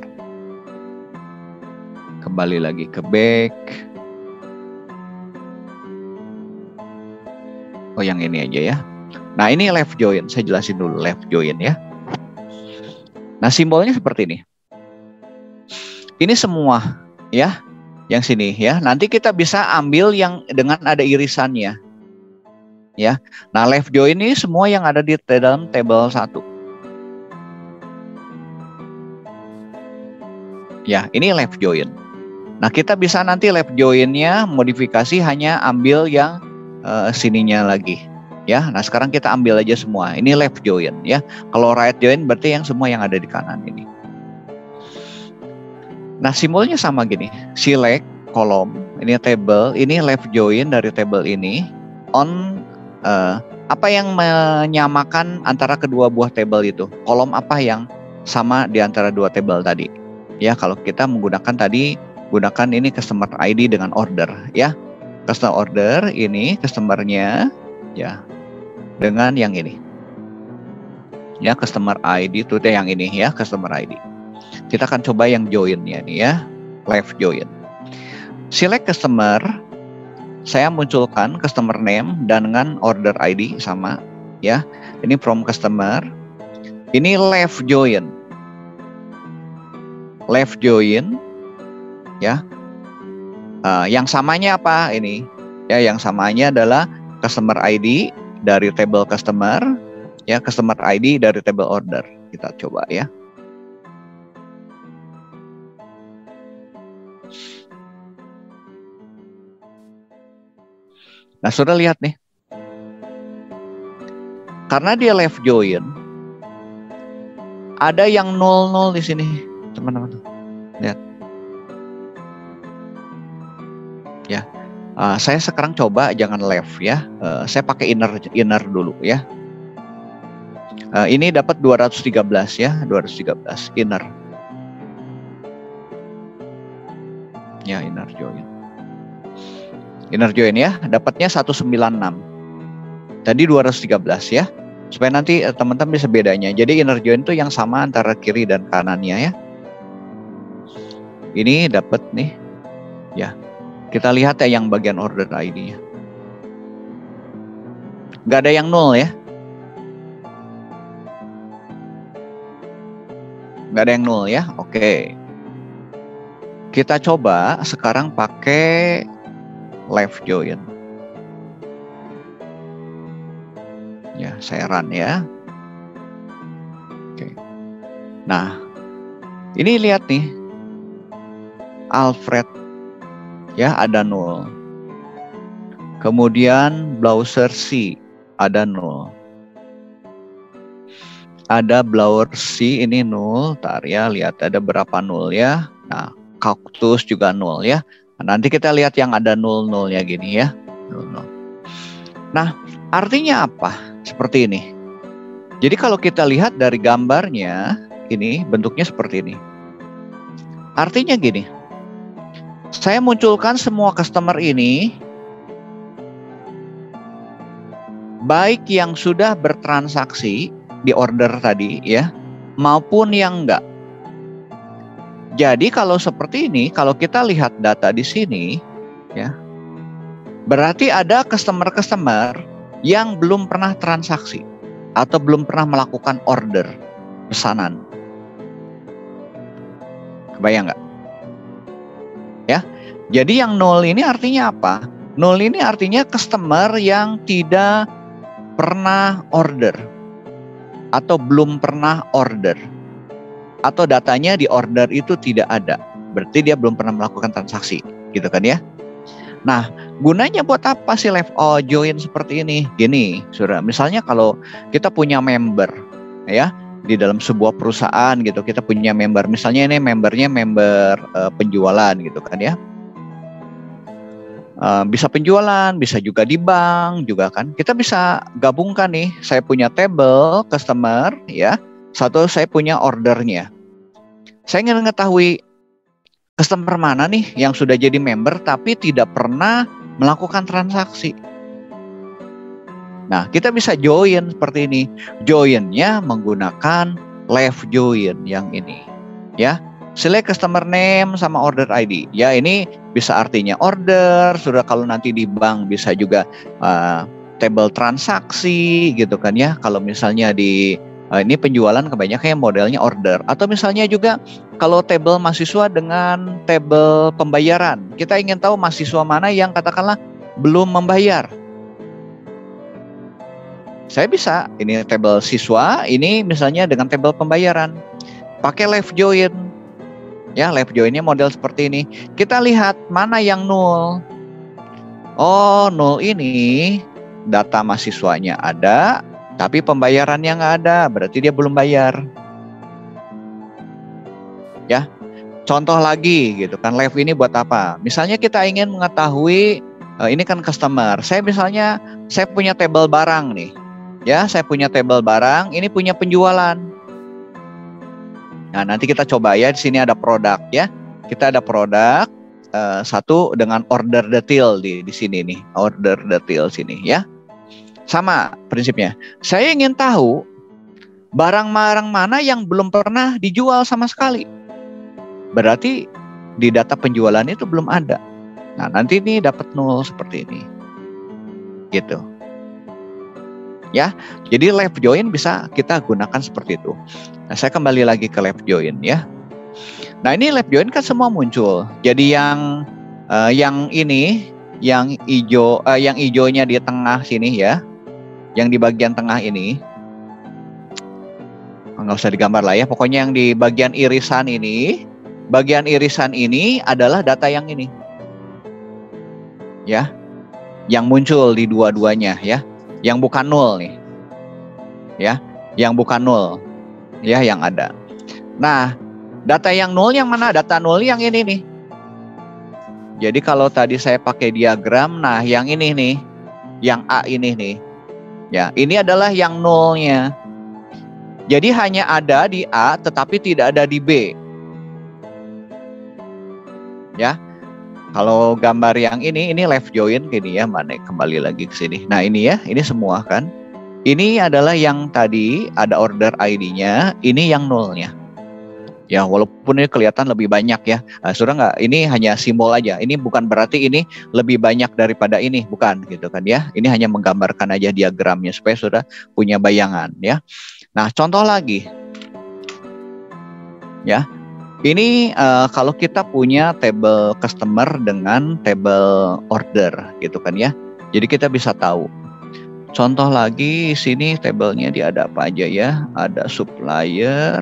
Kembali lagi ke back. Oh, yang ini aja ya. Nah, ini left join. Saya jelasin dulu left join ya. Nah, simbolnya seperti ini. Ini semua ya. Yang sini ya. Nanti kita bisa ambil yang dengan ada irisannya. Ya. Nah, left join ini semua yang ada di dalam table 1. Ya, ini left join. Nah, kita bisa nanti left join-nya modifikasi hanya ambil yang sininya lagi. Ya, nah sekarang kita ambil aja semua. Ini left join ya. Kalau right join berarti yang semua yang ada di kanan ini. Nah, simbolnya sama gini. Select kolom, ini table, ini left join dari table ini on apa yang menyamakan antara kedua buah table itu? Kolom apa yang sama di antara dua table tadi? Ya, kalau kita menggunakan tadi gunakan ini customer ID dengan order ya. Customer order ini customer-nya ya dengan yang ini. Ya, customer ID itu yang ini ya, customer ID. Kita akan coba yang join-nya nih ya, left join. Select customer, saya munculkan customer name dan dengan order ID sama ya. Ini from customer. Ini left join. Left join ya. Yang samanya apa ini? Ya, yang samanya adalah customer ID dari table customer ya, customer ID dari table order. Kita coba ya. Nah, sudah lihat nih. Karena dia left join, ada yang 00 di sini, teman-teman. Lihat. Ya. Saya sekarang coba jangan left ya. Saya pakai inner dulu ya. Ini dapat 213 ya, 213 inner. Ya, inner join. Inner join ya, dapatnya 196. Tadi 213 ya. Supaya nanti teman-teman bisa bedanya. Jadi inner join itu yang sama antara kiri dan kanannya ya. Ini dapat nih. Ya. Kita lihat ya yang bagian order ID-nya. Nggak ada yang 0 ya. Nggak ada yang 0 ya. Oke. Kita coba sekarang pakai left join. Ya, saya run ya. Oke. Nah, ini lihat nih. Alfred ya ada 0. Kemudian Blauser C ada 0. Ada Blower C ini 0. Ntar ya, lihat ada berapa 0 ya. Nah, Cactus juga 0 ya. Nanti kita lihat yang ada 00-nya gini ya. 00. Nah, artinya apa? Seperti ini. Jadi kalau kita lihat dari gambarnya, ini bentuknya seperti ini. Artinya gini. Saya munculkan semua customer ini, baik yang sudah bertransaksi di order tadi ya, maupun yang enggak. Jadi kalau seperti ini, kalau kita lihat data di sini, ya, berarti ada customer-customer yang belum pernah transaksi atau belum pernah melakukan order pesanan. Kebayang nggak? Ya, jadi yang 0 ini artinya apa? 0 ini artinya customer yang tidak pernah order atau belum pernah order. Atau datanya di order itu tidak ada. berarti dia belum pernah melakukan transaksi, gitu kan ya. Nah, gunanya buat apa sih left join seperti ini? Gini, saudara, misalnya kalau kita punya member, ya, di dalam sebuah perusahaan gitu, kita punya member, misalnya ini membernya member penjualan gitu kan ya. Bisa penjualan, bisa juga di bank juga kan. Kita bisa gabungkan nih, saya punya table customer ya, satu saya punya ordernya. Saya ingin mengetahui customer mana nih yang sudah jadi member tapi tidak pernah melakukan transaksi. Nah, kita bisa join seperti ini. Joinnya menggunakan left join yang ini ya. Select customer name sama order ID. Ya, ini bisa artinya order. Sudah kalau nanti di bank bisa juga table transaksi gitu kan ya. Kalau misalnya di ini penjualan kebanyakan modelnya order. Atau misalnya juga kalau table mahasiswa dengan table pembayaran. Kita ingin tahu mahasiswa mana yang katakanlah belum membayar. Saya bisa, ini table siswa, ini misalnya dengan table pembayaran. Pakai left join. Ya, left joinnya model seperti ini. Kita lihat mana yang nol. Oh, nol ini data mahasiswanya ada, tapi pembayarannya nggak ada, berarti dia belum bayar. Ya, contoh lagi gitu kan, left ini buat apa? Misalnya kita ingin mengetahui, ini kan customer. Saya punya table barang nih. Ya, saya punya table barang, ini punya penjualan. Nah, nanti kita coba ya, di sini ada produk ya. Kita ada produk satu dengan order detail di sini nih, order detail sini ya. Sama prinsipnya. Saya ingin tahu barang-barang mana yang belum pernah dijual sama sekali. Berarti di data penjualan itu belum ada. Nah, nanti ini dapat nol seperti ini. Gitu. Ya, jadi left join bisa kita gunakan seperti itu. Nah, saya kembali lagi ke left join ya. Nah, ini left join kan semua muncul. Jadi yang ini, yang hijau, yang hijaunya di tengah sini ya, yang di bagian tengah ini, nggak usah digambar lah ya. Pokoknya yang di bagian irisan ini adalah data yang ini, ya, yang muncul di dua-duanya ya. Yang bukan nol nih, ya, yang bukan nol, ya, yang ada. Nah, data yang nol yang mana? Data nol yang ini nih. Jadi kalau tadi saya pakai diagram, nah yang ini nih, yang A ini nih, ya, ini adalah yang nolnya. Jadi hanya ada di A, tetapi tidak ada di B, ya. Kalau gambar yang ini left join gini ya, mana kembali lagi ke sini. Nah, ini ya, ini semua kan. Ini adalah yang tadi ada order ID-nya, ini yang nolnya. Ya, walaupun ini kelihatan lebih banyak ya. Saudara nggak, ini hanya simbol aja. Ini bukan berarti ini lebih banyak daripada ini, bukan gitu kan ya. Ini hanya menggambarkan aja diagramnya supaya saudara punya bayangan ya. Nah, contoh lagi. Ya. Ini kalau kita punya table customer dengan table order gitu kan ya. Jadi kita bisa tahu. Contoh lagi sini tabelnya dia ada apa aja ya? Ada supplier.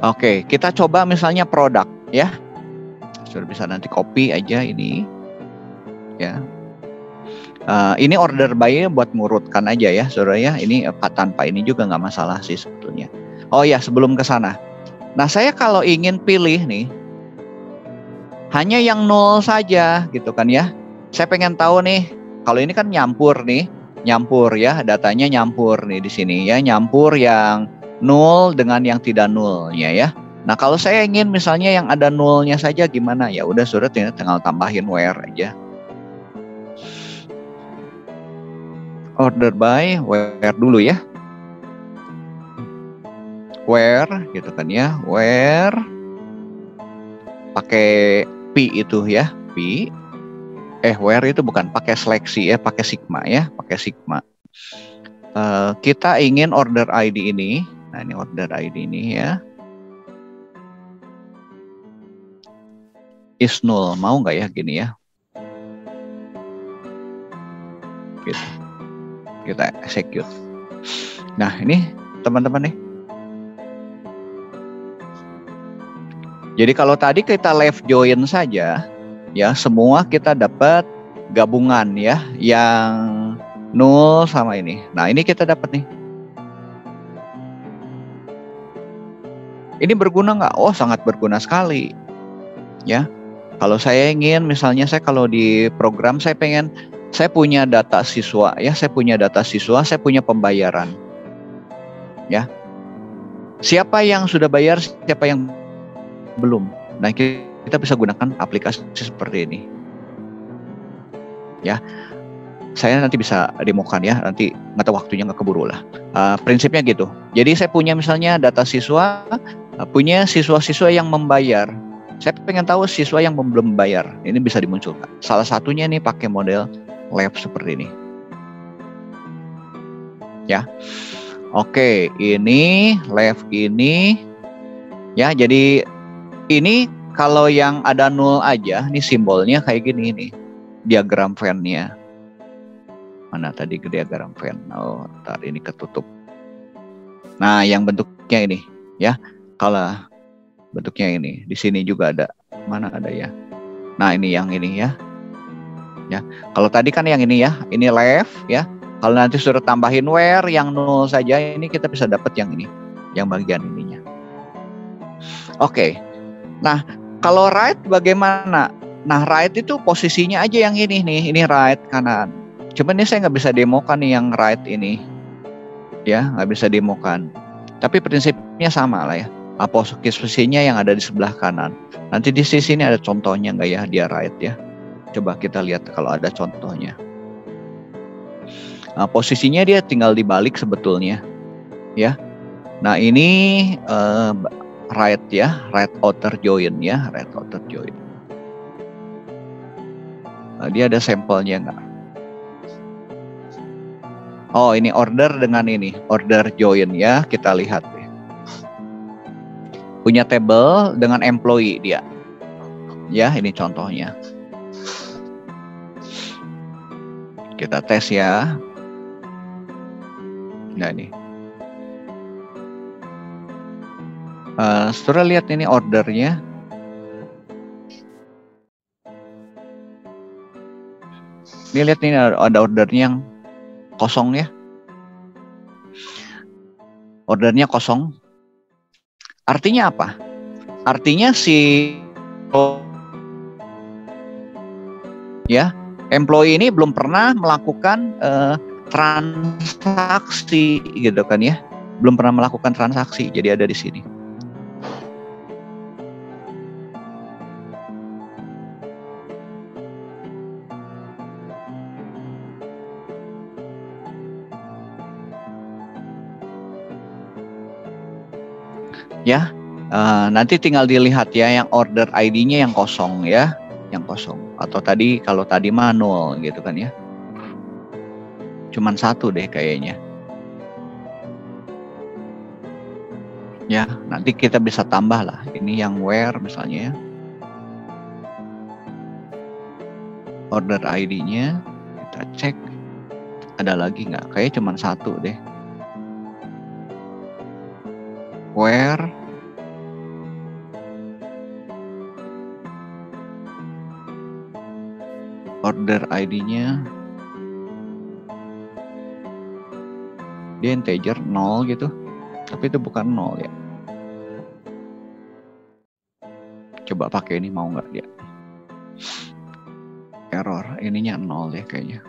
Oke, kita coba misalnya produk ya. Sudah bisa nanti copy aja ini. Ya. Ini order by buat ngurutkan aja ya, saudara ya. Ini tanpa ini juga nggak masalah sih sebetulnya. Oh ya, sebelum ke sana. Nah, saya kalau ingin pilih nih, hanya yang nol saja gitu kan ya. Saya pengen tahu nih, kalau ini kan nyampur ya, datanya nyampur nih di sini ya, nyampur yang nol dengan yang tidak nolnya ya. Nah, kalau saya ingin misalnya yang ada nolnya saja gimana? Ya udah, saudara tinggal tambahin where aja. Order by where dulu ya, where gitu kan ya, where pakai P itu ya, P, where itu bukan pakai seleksi ya, pakai sigma ya, pakai sigma. Kita ingin order ID ini, nah ini order ID ini ya, is null, mau nggak ya gini ya, gitu. Kita execute. Nah, ini teman-teman nih, Jadi kalau tadi kita left join saja, ya semua kita dapat gabungan ya, yang 0 sama ini. Nah ini kita dapat nih. Ini berguna nggak? Oh sangat berguna sekali. Ya, kalau saya ingin, misalnya saya kalau di program saya punya data siswa, ya saya punya data siswa, saya punya pembayaran. Ya, siapa yang sudah bayar, siapa yang belum. Nah kita bisa gunakan aplikasi seperti ini. Ya, saya nanti bisa demokan ya, nanti nggak tahu waktunya, nggak keburu lah. Prinsipnya gitu. Jadi saya punya misalnya data siswa, punya siswa-siswa yang membayar. Saya pengen tahu siswa yang belum bayar. Ini bisa dimunculkan. Salah satunya nih pakai model lab seperti ini. Ya, oke, ini lab ini. Ya, jadi ini kalau yang ada 0 aja, nih simbolnya kayak gini nih, diagram Venn-nya. Mana tadi diagram Venn? Oh, ntar ini ketutup. Nah, yang bentuknya ini, ya, kalau bentuknya ini, di sini juga ada, mana ada ya? Nah, ini yang ini ya. Ya, kalau tadi kan yang ini ya, ini left ya. Kalau nanti sudah tambahin where yang 0 saja, ini kita bisa dapat yang ini, yang bagian ininya. Oke. Nah, kalau right bagaimana? Nah, right itu posisinya aja yang ini nih, ini right kanan. Cuman ini saya nggak bisa demokan nih yang right ini, ya nggak bisa demokan. Tapi prinsipnya sama lah ya. Posisinya yang ada di sebelah kanan. Nanti di sini ada contohnya nggak ya dia right ya? Coba kita lihat kalau ada contohnya. Nah, posisinya dia tinggal dibalik sebetulnya, ya. Nah ini right ya, right outer join ya, right outer join. Nah, dia ada sampelnya nggak? Oh ini order dengan ini, order join ya, kita lihat deh. Punya table dengan employee dia. Ya ini contohnya. Kita tes ya. Nah ini. Setelah lihat ini ordernya. Ini lihat ini ada ordernya yang kosong ya. Ordernya kosong. Artinya apa? Artinya ya, employee ini belum pernah melakukan transaksi gitu kan ya. Belum pernah melakukan transaksi, jadi ada di sini. Ya, nanti tinggal dilihat ya yang order ID-nya yang kosong ya, yang kosong. Atau tadi kalau tadi manual gitu kan ya. Cuman satu deh kayaknya. Ya, nanti kita bisa tambah lah. Ini yang where misalnya ya. Order ID-nya kita cek. Ada lagi nggak? Kayaknya cuman satu deh. Where order ID-nya dia integer 0 gitu, tapi itu bukan 0 ya. Coba pakai ini, mau nggak dia? Error, ininya 0 ya kayaknya.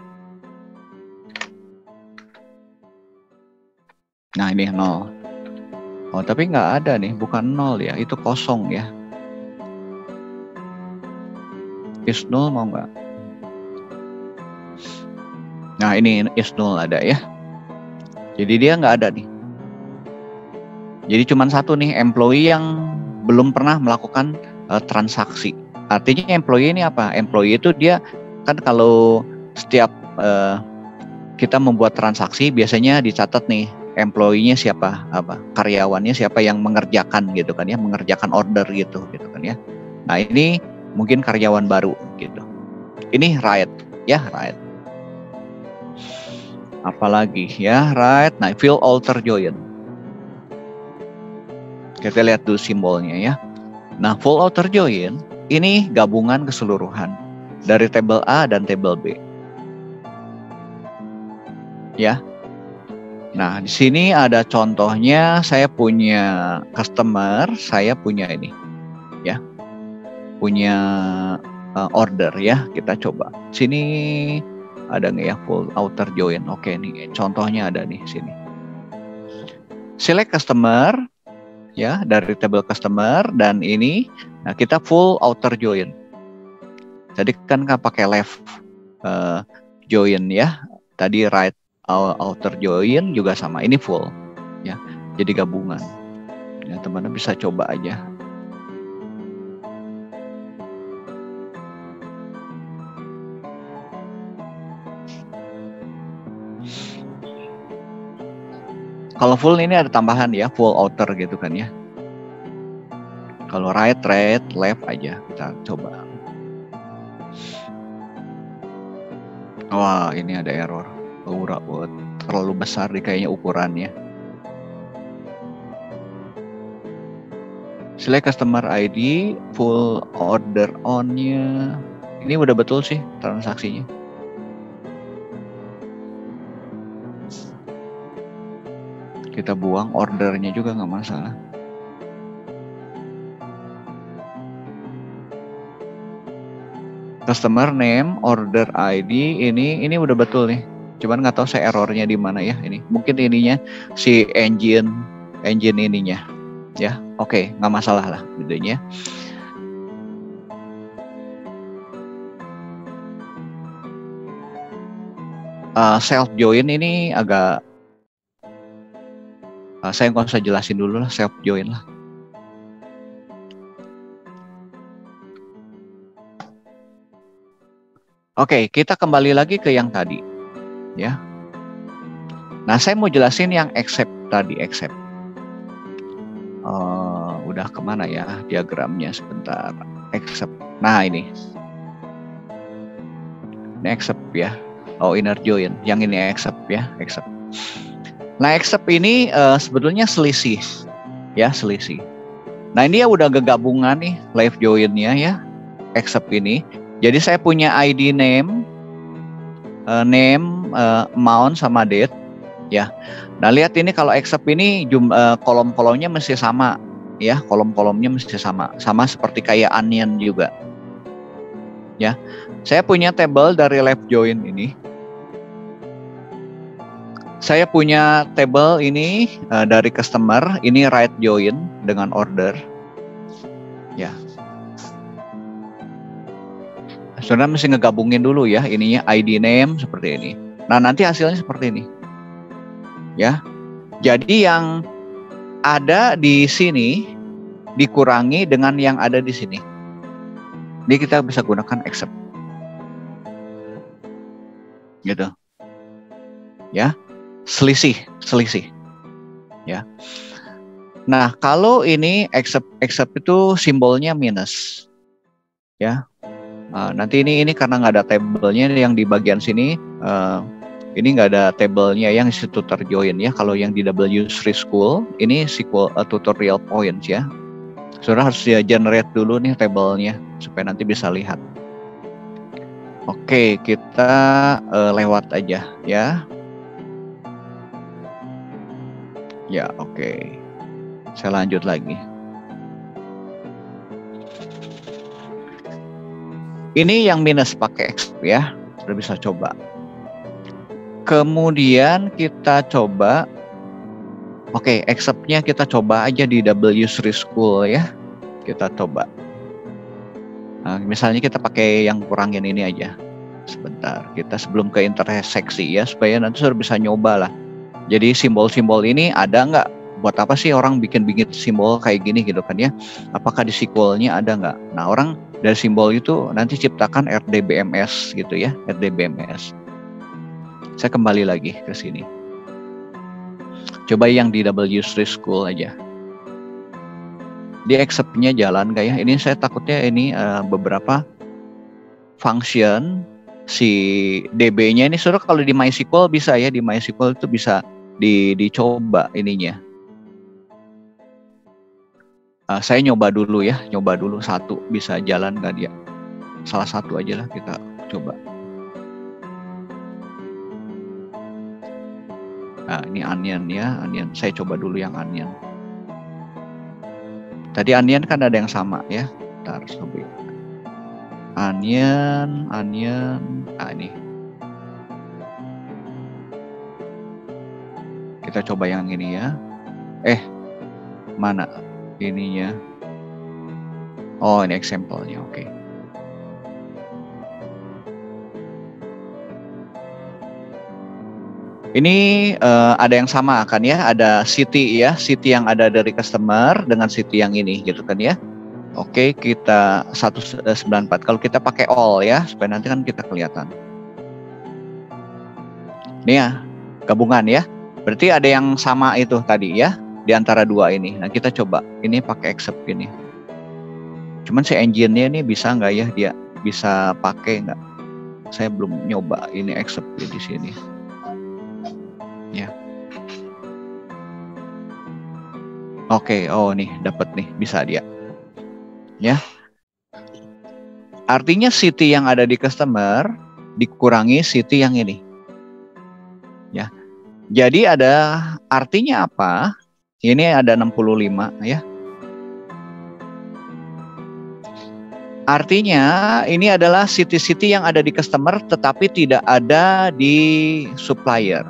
Nah ini 0. Oh tapi nggak ada nih, bukan 0 ya, itu kosong ya. Is 0 mau nggak? Nah ini is 0 ada ya. Jadi dia nggak ada nih. Jadi cuma satu nih, employee yang belum pernah melakukan transaksi. Artinya employee ini apa? Employee itu dia kan kalau setiap kita membuat transaksi biasanya dicatat nih employee-nya siapa, apa karyawannya siapa yang mengerjakan gitu kan ya, mengerjakan order gitu kan ya. Nah ini mungkin karyawan baru gitu. Ini right ya, right. Apalagi ya, right. Nah field alter join. Kita lihat dulu simbolnya ya. Nah, full outer join ini gabungan keseluruhan dari tabel A dan tabel B. Ya. Nah, di sini ada contohnya, saya punya customer, saya punya ini. Ya. Punya order ya, kita coba. Sini ada nggak ya full outer join? Oke, nih contohnya ada nih sini. Select customer ya dari table customer dan ini kita full outer join. Jadi kan pakai left join ya. Tadi right outer join juga sama. Ini full ya. Jadi gabungan. Ya, teman-teman bisa coba aja. Kalau full ini ada tambahan ya, full outer gitu kan ya. Kalau right, left aja. Kita coba. Wah, ini ada error. Terlalu besar nih kayaknya ukurannya. Select customer ID, full order on-nya. Ini udah betul sih transaksinya. Kita buang ordernya juga nggak masalah. Customer name, order ID, ini udah betul nih. Cuman nggak tahu saya errornya di mana ya ini. Mungkin ininya si engine ininya. Ya, oke, nggak masalah lah bedanya. Self join ini agak saya nggak usah jelasin dulu lah, self join lah. Oke, kita kembali lagi ke yang tadi, ya. Nah, saya mau jelasin yang accept tadi, accept. Udah kemana ya diagramnya sebentar? Accept. Nah ini accept ya. Oh, inner join. Yang ini accept ya, accept. Nah, accept ini sebetulnya selisih, ya selisih. Nah, ini ya udah gegabungan nih live join-nya ya, accept ini. Jadi saya punya ID name, amount sama date, ya. Nah, lihat ini kalau accept ini kolom-kolomnya mesti sama, ya kolom-kolomnya mesti sama seperti kayak onion juga, ya. Saya punya table dari live join ini. Saya punya table ini dari customer, ini right join dengan order. Ya. Saudara mesti ngegabungin dulu ya, ininya ID name seperti ini. Nah, nanti hasilnya seperti ini. Ya. Jadi yang ada di sini dikurangi dengan yang ada di sini. Jadi kita bisa gunakan accept. Gitu. Ya. Selisih ya. Nah, kalau ini accept itu simbolnya minus ya. Nanti ini karena nggak ada tabelnya yang di bagian sini, ini nggak ada tabelnya yang si tutor join ya. Kalau yang di W3 School ini SQL tutorial points ya. Saudara harus ya generate dulu nih tabelnya supaya nanti bisa lihat. Oke, kita lewat aja ya. Ya, oke. Saya lanjut lagi. Ini yang minus pakai X ya. Sudah bisa coba. Kemudian kita coba. Oke, accept-nya kita coba aja di W3 School ya. Kita coba. Nah, misalnya kita pakai yang kurangin ini aja. Sebentar, kita sebelum ke interseksi ya, supaya nanti sudah bisa nyoba lah. Jadi simbol-simbol ini ada nggak? Buat apa sih orang bikin simbol kayak gini gitu kan ya? Apakah di SQL-nya ada nggak? Nah, orang dari simbol itu nanti ciptakan RDBMS gitu ya, RDBMS. Saya kembali lagi ke sini. Coba yang di W3 School aja. Di accept-nya jalan nggak ya? Ini saya takutnya ini beberapa function si DB-nya ini sudah kalau di MySQL bisa ya, di MySQL itu bisa dicoba ininya. Saya nyoba dulu ya, satu bisa jalan nggak dia? Salah satu aja lah kita coba. Nah, ini onion ya, onion. Saya coba dulu yang onion. Tadi onion kan ada yang sama ya. Bentar, coba. Onion. Nah, ini. Kita coba yang ini ya. Mana ininya? Oh, ini example-nya. Oke. Ini ada yang sama kan ya, ada city ya, city yang ada dari customer dengan city yang ini gitu kan ya. Oke, kita 194. Kalau kita pakai all ya, supaya nanti kan kita kelihatan. Ini ya, gabungan ya. Berarti ada yang sama itu tadi ya, di antara dua ini. Nah, kita coba ini pakai accept ini. Cuman si engine-nya ini bisa nggak ya, dia bisa pakai nggak? Saya belum nyoba ini accept di sini. Ya. Oke, oh nih dapat nih, bisa dia. Ya. Artinya city yang ada di customer dikurangi city yang ini. Ya. Jadi ada artinya apa? Ini ada 65 ya. Artinya ini adalah city-city yang ada di customer tetapi tidak ada di supplier.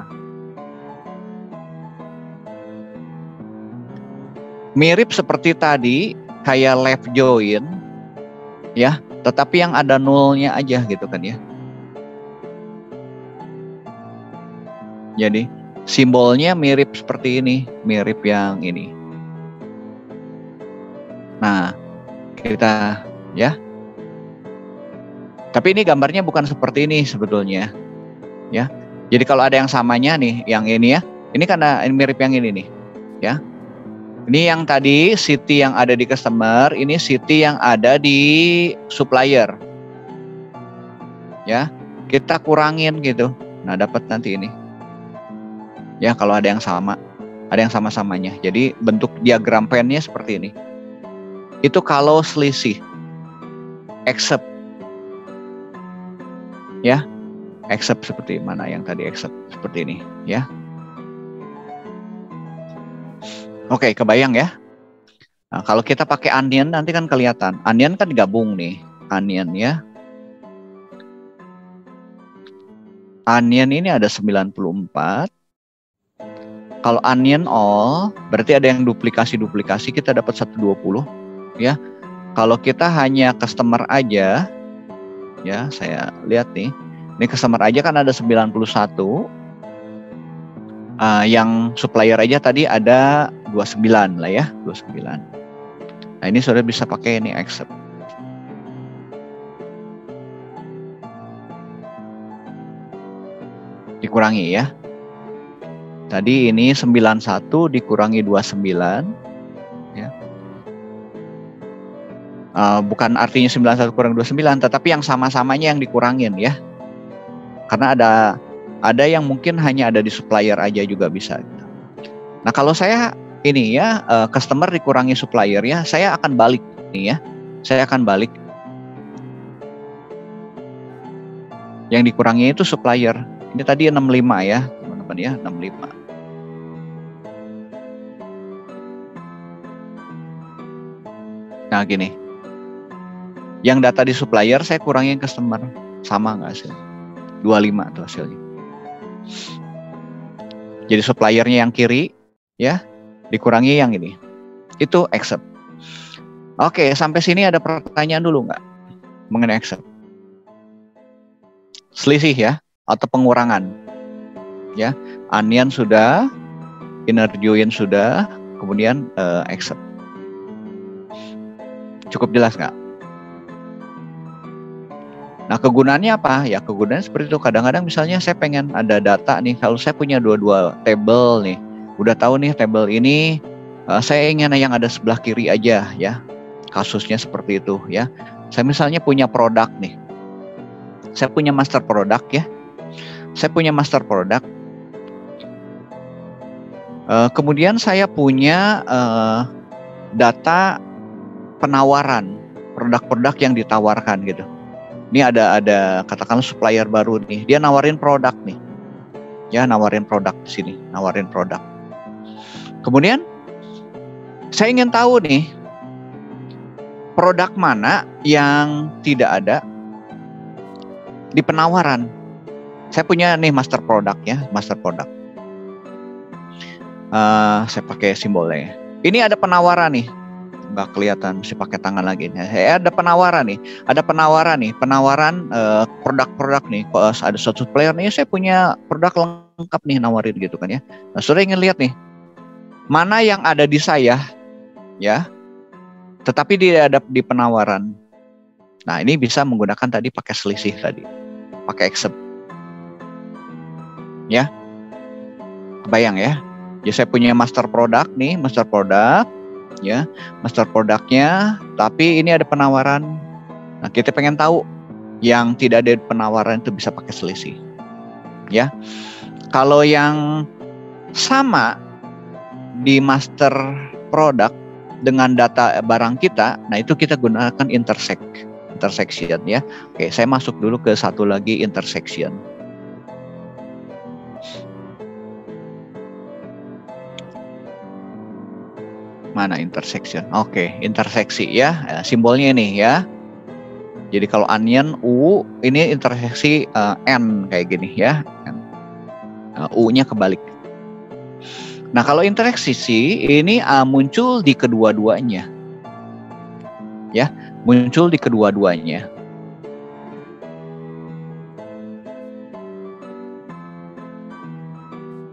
Mirip seperti tadi, kayak left join, ya, tetapi yang ada nolnya aja gitu kan ya. Jadi simbolnya mirip seperti ini, mirip yang ini. Nah, kita ya. Tapi ini gambarnya bukan seperti ini sebetulnya, ya. Jadi kalau ada yang samanya nih, yang ini ya, ini karena ini mirip yang ini nih, ya. Ini yang tadi city yang ada di customer, ini city yang ada di supplier. Ya, kita kurangin gitu. Nah, dapat nanti ini. Ya, kalau ada yang sama, ada yang sama-samanya. Jadi bentuk diagram pennya seperti ini. Itu kalau selisih. Accept. Ya. Accept seperti mana yang tadi accept seperti ini, ya. Oke, kebayang ya. Nah, kalau kita pakai onion nanti kan kelihatan. Onion kan gabung nih, onion ya. Onion ini ada 94. Kalau onion all, berarti ada yang duplikasi kita dapat 120 ya. Kalau kita hanya customer aja, ya saya lihat nih. Ini customer aja kan ada 91. Yang supplier aja tadi ada 29 lah ya, 29. Nah, ini sudah bisa pakai ini accept. Dikurangi ya. Tadi ini 91 dikurangi 29 ya. Bukan artinya 91 kurang 29, tetapi yang sama-samanya yang dikurangin ya. Karena ada yang mungkin hanya ada di supplier aja juga bisa. Nah, kalau saya ini ya customer dikurangi supplier ya, saya akan balik nih ya. Saya akan balik. Yang dikurangi itu supplier. Ini tadi 65 ya, teman-teman ya, 65. Nah, gini. Yang data di supplier saya kurangin customer. Sama nggak hasilnya? 25 tuh hasilnya. Jadi suppliernya yang kiri ya, dikurangi yang ini. Itu accept. Oke, sampai sini ada pertanyaan dulu nggak mengenai accept? Selisih ya, atau pengurangan. Ya, onion sudah, inner join sudah, kemudian accept. Cukup jelas nggak? Nah, kegunaannya apa? Ya, kegunaannya seperti itu. Kadang-kadang misalnya saya pengen ada data nih. Kalau saya punya dua table nih. Udah tahu nih table ini. Saya ingin yang ada sebelah kiri aja ya. Kasusnya seperti itu ya. Saya misalnya punya produk nih. Saya punya master product ya. Saya punya master product. Kemudian saya punya data penawaran, produk-produk yang ditawarkan gitu. Ini ada katakanlah supplier baru nih, dia nawarin produk nih. Ya, nawarin produk di sini, nawarin produk. Kemudian saya ingin tahu nih produk mana yang tidak ada di penawaran. Saya punya nih master produk ya, master produk. Saya pakai simbolnya. Ini ada penawaran nih, nggak kelihatan, mesti pakai tangan lagi. Ada penawaran nih, penawaran produk-produk nih. Kalau ada suatu supplier nih, saya punya produk lengkap nih nawarin gitu kan ya. Nah, saudara ingin lihat nih, mana yang ada di saya, ya, tetapi tidak ada di penawaran. Nah, ini bisa menggunakan tadi pakai selisih tadi, pakai accept, ya. Kebayang ya? Ya, saya punya master produk nih, master produk. Ya, master produknya, tapi ini ada penawaran. Nah, kita pengen tahu yang tidak ada penawaran itu bisa pakai selisih. Ya, kalau yang sama di master produk dengan data barang kita, nah itu kita gunakan intersection ya. Oke, saya masuk dulu ke satu lagi intersection. Mana intersection? Oke, interseksi ya. Simbolnya ini ya. Jadi kalau onion U, ini interseksi N kayak gini ya. U-nya kebalik. Nah, kalau interseksi ini muncul di kedua-duanya. Ya, muncul di kedua-duanya.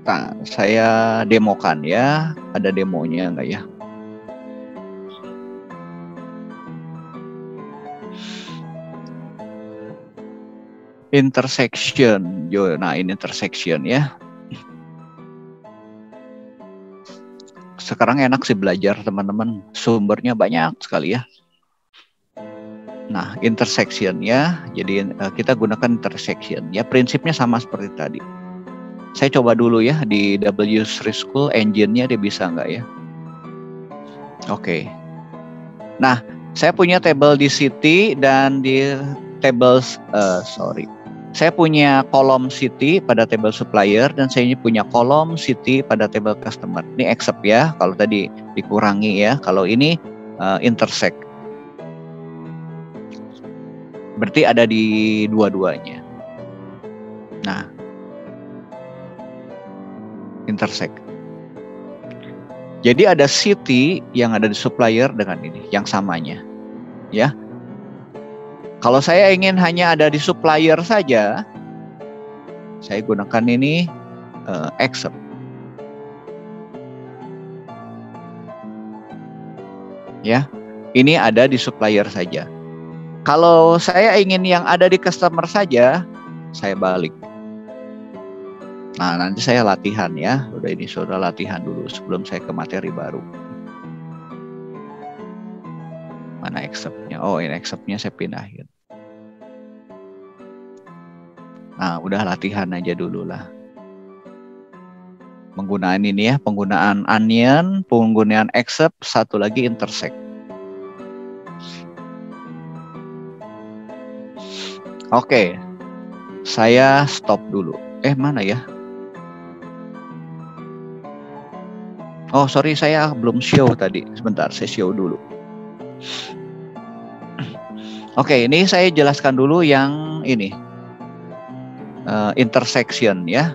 Nah, saya demokan ya. Ada demonya enggak ya? Intersection, nah ini intersection ya. Sekarang enak sih belajar teman-teman, sumbernya banyak sekali ya. Nah, intersection ya, jadi kita gunakan intersection ya, prinsipnya sama seperti tadi. Saya coba dulu ya di W3 School engine-nya dia bisa nggak ya? Oke. Nah, saya punya table di city dan di tables, saya punya kolom city pada table supplier dan saya punya kolom city pada table customer. Ini accept ya, kalau tadi dikurangi ya. Kalau ini intersect. Berarti ada di dua-duanya. Nah, intersect. Jadi ada city yang ada di supplier dengan ini, yang samanya. Ya. Kalau saya ingin hanya ada di supplier saja, saya gunakan ini accept. Ya, ini ada di supplier saja. Kalau saya ingin yang ada di customer saja, saya balik. Nah, nanti saya latihan ya. Ini sudah latihan dulu sebelum saya ke materi baru. Mana accept-nya? Oh, ini accept-nya saya pindahin. Nah, udah latihan aja dulu lah. Penggunaan ini ya, penggunaan onion, penggunaan accept, satu lagi intersect. Oke, saya stop dulu. Mana ya? Oh, sorry, saya belum show tadi. Sebentar, saya show dulu. Oke, ini saya jelaskan dulu yang ini. Intersection ya.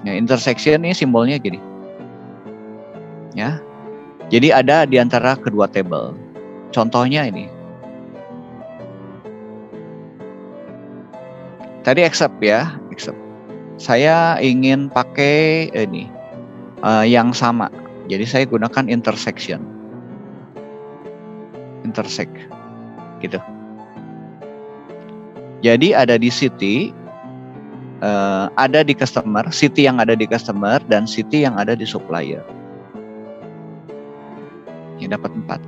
Ya, intersection ini simbolnya gini. Ya. Jadi ada di antara kedua table. Contohnya ini. Tadi accept ya, accept. Saya ingin pakai ini yang sama. Jadi saya gunakan intersection. Intersect. Gitu. Jadi ada di city, ada di customer, city yang ada di customer dan city yang ada di supplier. Ini dapat 4.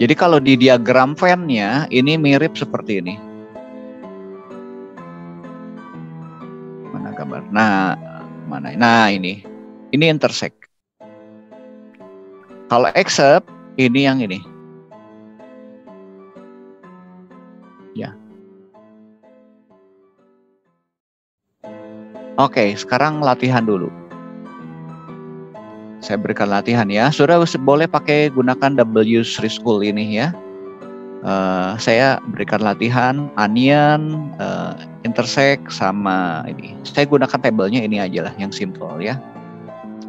Jadi kalau di diagram Venn-nya ini mirip seperti ini. Mana gambar? Nah, mana? Nah, ini intersect. Kalau except ini yang ini. Ya. Oke, sekarang latihan dulu. Saya berikan latihan ya. Sudah boleh pakai gunakan W3 School ini ya. Saya berikan latihan onion, intersect sama ini. Saya gunakan tabelnya ini aja lah yang simple ya.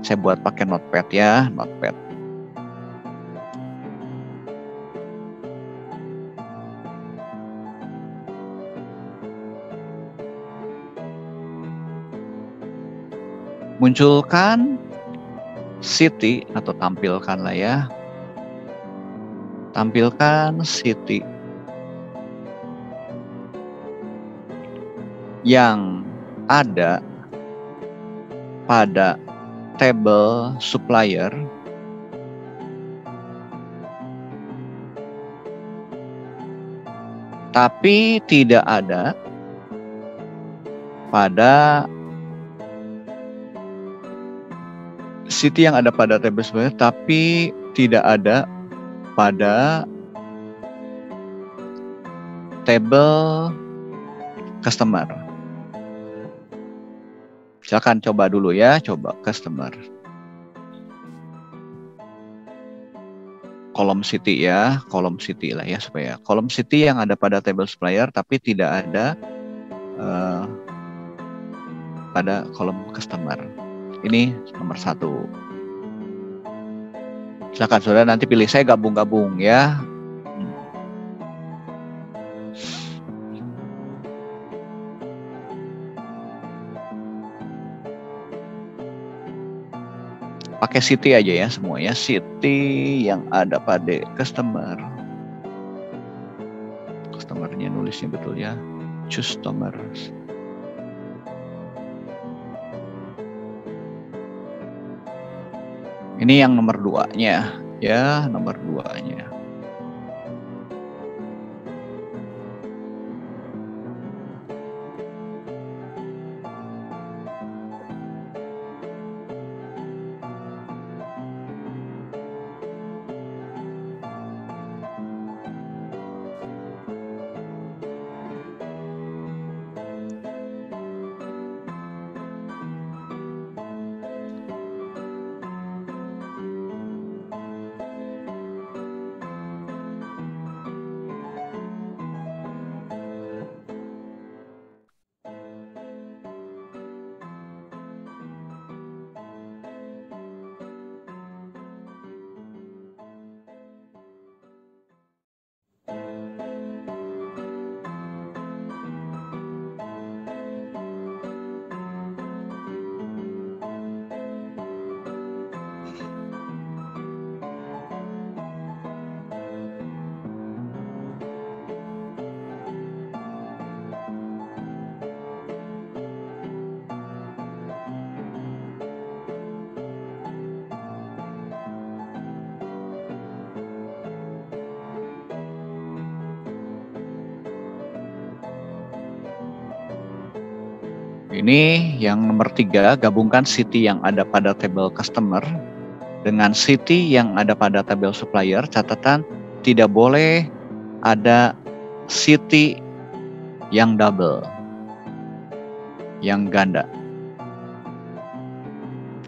Saya buat pakai notepad ya, notepad. Munculkan city atau tampilkan lah ya. Tampilkan city yang ada pada tabel supplier tapi tidak ada pada city yang ada pada tabel supplier tapi tidak ada pada tabel customer. Silakan coba dulu ya, coba customer. Kolom city ya, kolom city lah ya supaya kolom city yang ada pada tabel supplier tapi tidak ada pada kolom customer. Ini nomor 1. Silakan saudara nanti pilih, saya gabung-gabung ya. Pakai city aja ya semuanya, city yang ada pada customer. Customernya nulisnya betul ya, customers. Ini yang nomor 2-nya ya, nomor 2-nya. Ini yang nomor 3, gabungkan city yang ada pada tabel customer dengan city yang ada pada tabel supplier. Catatan, tidak boleh ada city yang double, yang ganda.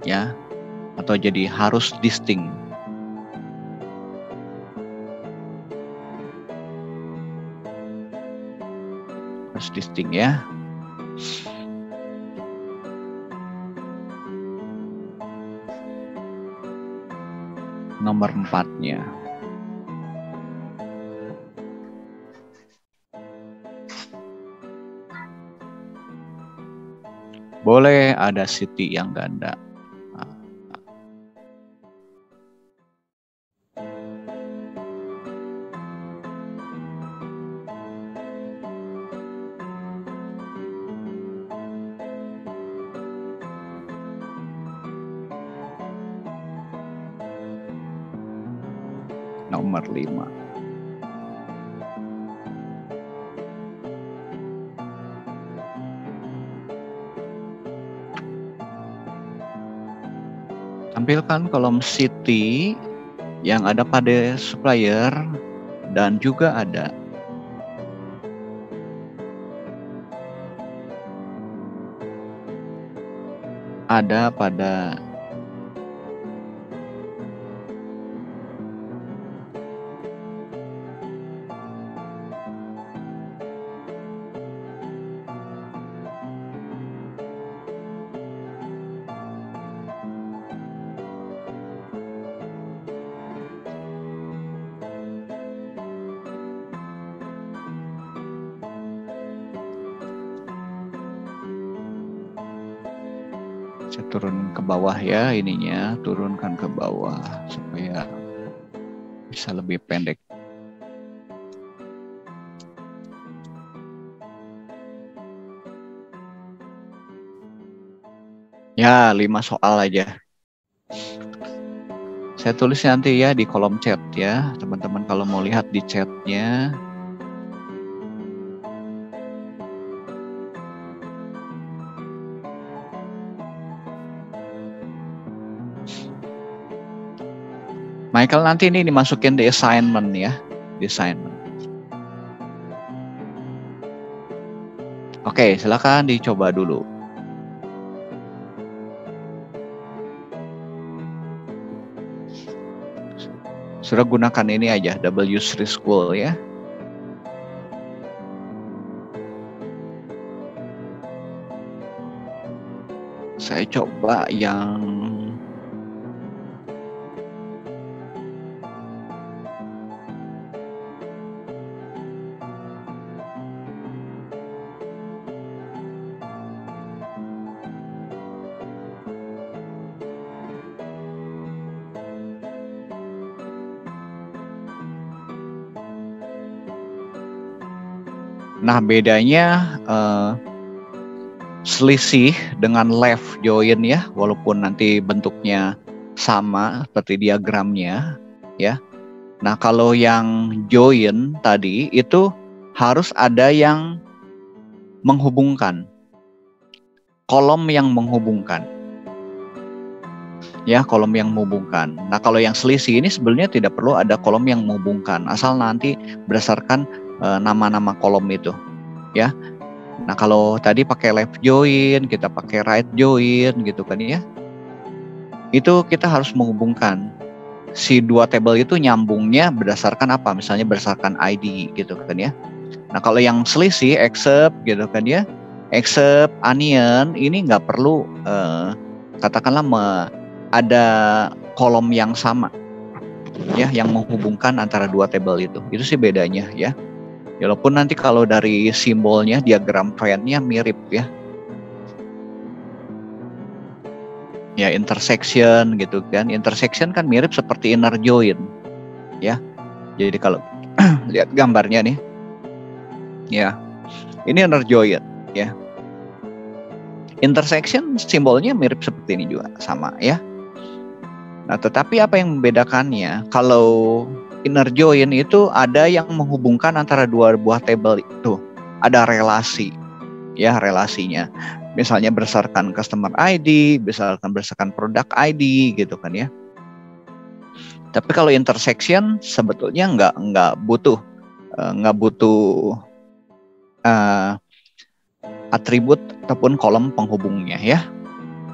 Ya, atau jadi harus distinct. Harus distinct ya. Nomor 4-nya. Boleh ada city yang ganda. Nomor 5. Tampilkan kolom city yang ada pada supplier dan juga ada pada saya turun ke bawah ya, ininya turunkan ke bawah supaya bisa lebih pendek. Ya, 5 soal aja. Saya tulis nanti ya di kolom chat ya, teman-teman kalau mau lihat di chatnya. Michael, nanti ini dimasukin di assignment ya, di assignment. Oke, silakan dicoba dulu. Sudah gunakan ini aja, W3 School ya. Saya coba yang nah bedanya selisih dengan left join ya, walaupun nanti bentuknya sama seperti diagramnya ya. Nah kalau yang join tadi itu harus ada yang menghubungkan, kolom yang menghubungkan ya, kolom yang menghubungkan. Nah kalau yang selisih ini sebenarnya tidak perlu ada kolom yang menghubungkan, asal nanti berdasarkan nama-nama kolom itu ya. Nah kalau tadi pakai left join, kita pakai right join gitu kan ya, itu kita harus menghubungkan si dua tabel itu, nyambungnya berdasarkan apa, misalnya berdasarkan ID gitu kan ya. Nah kalau yang selisih except gitu kan ya, except onion ini nggak perlu katakanlah ada kolom yang sama ya, yang menghubungkan antara dua tabel itu sih bedanya ya. Walaupun nanti kalau dari simbolnya, diagram trendnya mirip ya. Ya intersection gitu kan. Intersection kan mirip seperti inner join ya. Jadi kalau lihat gambarnya nih. Ya. Ini inner join ya. Intersection simbolnya mirip seperti ini juga, sama ya. Nah, tetapi apa yang membedakannya? Kalau inner join itu ada yang menghubungkan antara dua buah tabel itu, ada relasi ya, relasinya misalnya berdasarkan customer ID, berdasarkan product ID gitu kan ya. Tapi kalau intersection sebetulnya nggak butuh atribut ataupun kolom penghubungnya ya.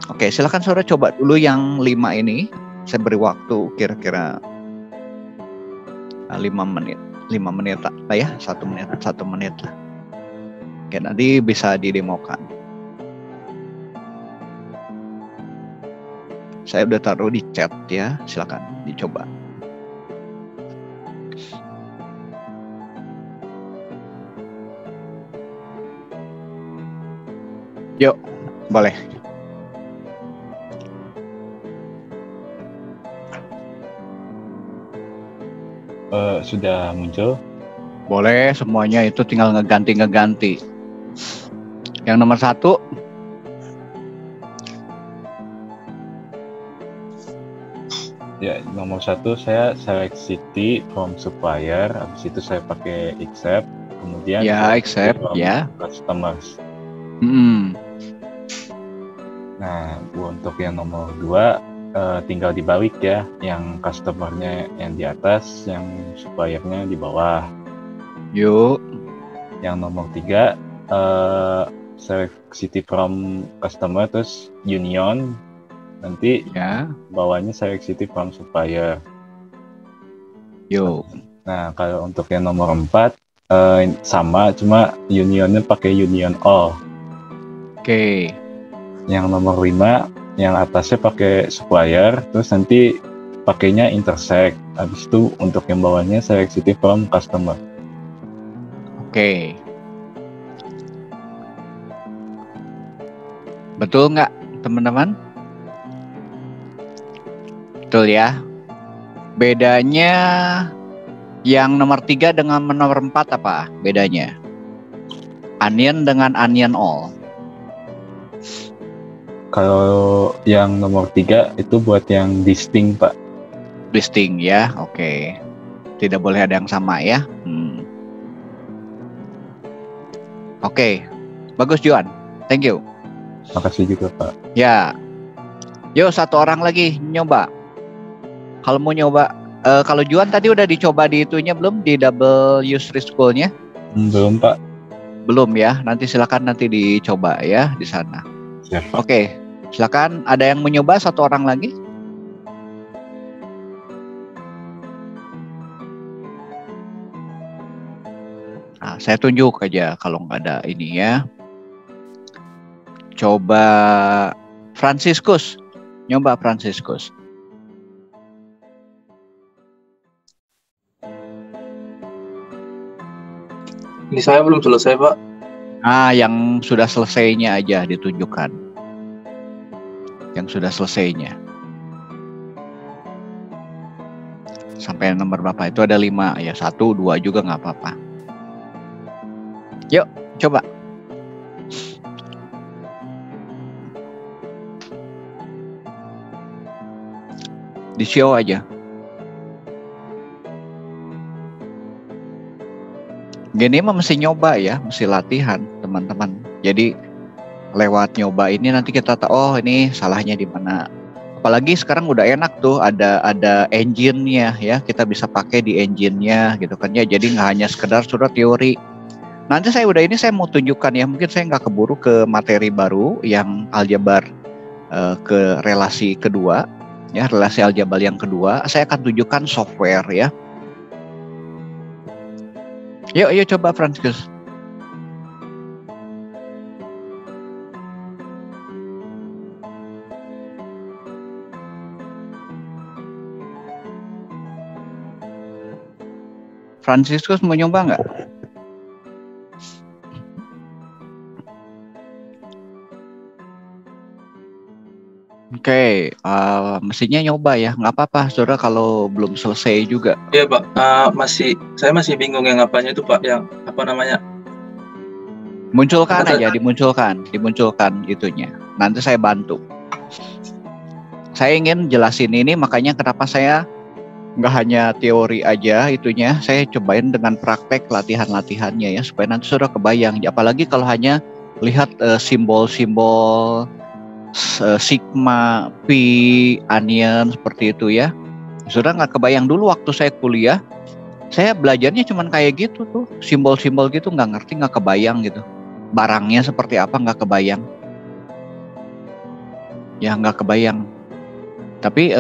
Oke, silakan saudara coba dulu yang 5 ini. Saya beri waktu kira-kira 5 menit lah ya, 1 menit lah. Oke, nanti bisa didemokan. Saya udah taruh di chat ya, silakan dicoba. Yuk, boleh. Sudah muncul? Boleh, semuanya itu tinggal ngeganti. Yang nomor 1. Ya, nomor 1 saya select city from supplier, habis itu saya pakai accept, kemudian ya accept ya customers. Nah, untuk yang nomor 2 tinggal dibalik ya, yang customernya yang di atas, yang suppliernya di bawah. Yuk. Yang nomor 3 select city from customer, terus union, nanti Ya. bawahnya select city from supplier. Yuk. Nah, kalau untuk yang nomor 4 sama, cuma unionnya pakai union all. Oke. Yang nomor 5 yang atasnya pakai supplier, terus nanti pakainya intersect. Habis itu untuk yang bawahnya select city from customer. Oke. Betul nggak, teman-teman? Betul ya. Bedanya yang nomor 3 dengan nomor 4 apa bedanya? Onion dengan onion all. Kalau yang nomor 3 itu buat yang distinct, Pak. Distinct ya, oke. Tidak boleh ada yang sama ya. Oke, bagus Juan. Thank you. Makasih juga, Pak. Ya, yuk satu orang lagi nyoba. Kalau mau nyoba, kalau Juan tadi udah dicoba di itunya belum, di double use school-nya? Belum, Pak. Belum ya, nanti silakan nanti dicoba ya di sana. Siap, Pak. Oke, silakan. Ada yang mau nyoba satu orang lagi? Nah, saya tunjuk aja kalau nggak ada ini ya. Coba Franciscus, nyoba Franciscus. Ini saya belum selesai, Pak. Yang sudah selesainya aja ditunjukkan. Yang sudah selesainya. Sampai nomor berapa? Itu ada 5 ya, 1, 2 juga nggak apa-apa. Yuk, coba. Di show aja. Gini mah mesti nyoba ya, mesti latihan teman-teman. Jadi lewat nyoba ini nanti kita tahu, oh ini salahnya di mana. Apalagi sekarang udah enak tuh, ada engine-nya ya, kita bisa pakai di engine-nya gitu kan ya. Jadi nggak hanya sekedar surat teori. Nanti saya mau tunjukkan ya, mungkin saya nggak keburu ke materi baru yang aljabar ke relasi kedua ya, relasi aljabar yang kedua. Saya akan tunjukkan software ya. Yuk coba Franciscus. Franciscus mau nyoba nggak? Oke, mestinya nyoba ya, nggak apa-apa, saudara kalau belum selesai juga. Iya, Pak. Saya masih bingung yang apanya itu, Pak. Yang apa namanya? Munculkan aja, dimunculkan itunya. Nanti saya bantu. Saya ingin jelasin ini, makanya kenapa saya nggak hanya teori aja itunya, saya cobain dengan praktek latihan-latihannya ya, supaya nanti saudara kebayang. Apalagi kalau hanya lihat simbol-simbol sigma, pi, onion seperti itu ya. Sudah nggak kebayang dulu waktu saya kuliah, saya belajarnya cuman kayak gitu tuh, simbol-simbol gitu, nggak ngerti, nggak kebayang gitu. Barangnya seperti apa nggak kebayang. Ya nggak kebayang. Tapi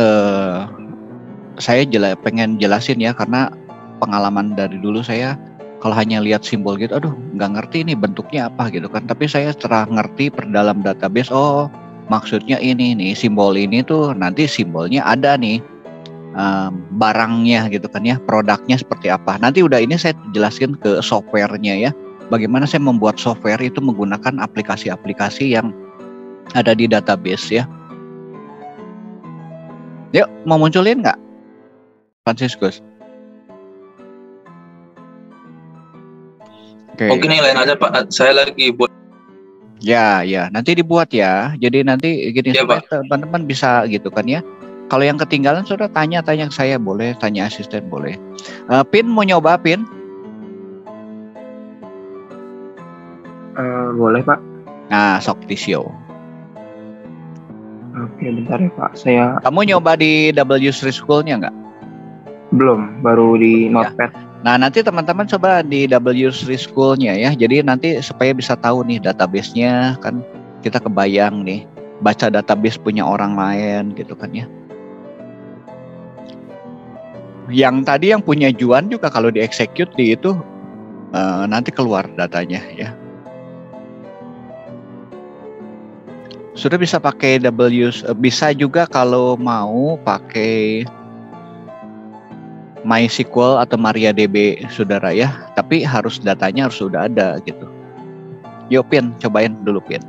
saya pengen jelasin ya, karena pengalaman dari dulu saya kalau hanya lihat simbol gitu, aduh nggak ngerti ini bentuknya apa gitu kan. Tapi saya setelah ngerti perdalam database, oh maksudnya ini nih, simbol ini tuh nanti simbolnya ada nih barangnya gitu kan ya, produknya seperti apa. Nanti udah ini saya jelasin ke softwarenya ya, bagaimana saya membuat software itu menggunakan aplikasi-aplikasi yang ada di database ya. Yuk, mau munculin nggak Franciscus? Okay. Mungkin yang lain aja, Pak. Saya lagi buat. Ya, nanti dibuat ya. Jadi nanti gini ya, supaya teman-teman bisa gitu kan ya. Kalau yang ketinggalan sudah tanya ke saya, boleh, tanya asisten boleh. Pin mau nyoba Pin? Boleh Pak. Nah, sok di show. Oke, bentar ya Pak. Saya Kamu nyoba di W3 School-nya nggak? belum, baru di Notepad. Nah, nanti teman-teman coba di W3 School-nya ya. Jadi nanti supaya bisa tahu nih database-nya, kan kita kebayang nih baca database punya orang lain gitu kan ya. Yang tadi yang punya Juan juga kalau di-execute di itu nanti keluar datanya ya. Sudah bisa pakai bisa juga kalau mau pakai MySQL atau MariaDB saudara ya, tapi harus datanya harus sudah ada gitu. Yuk Pin, cobain dulu Pin.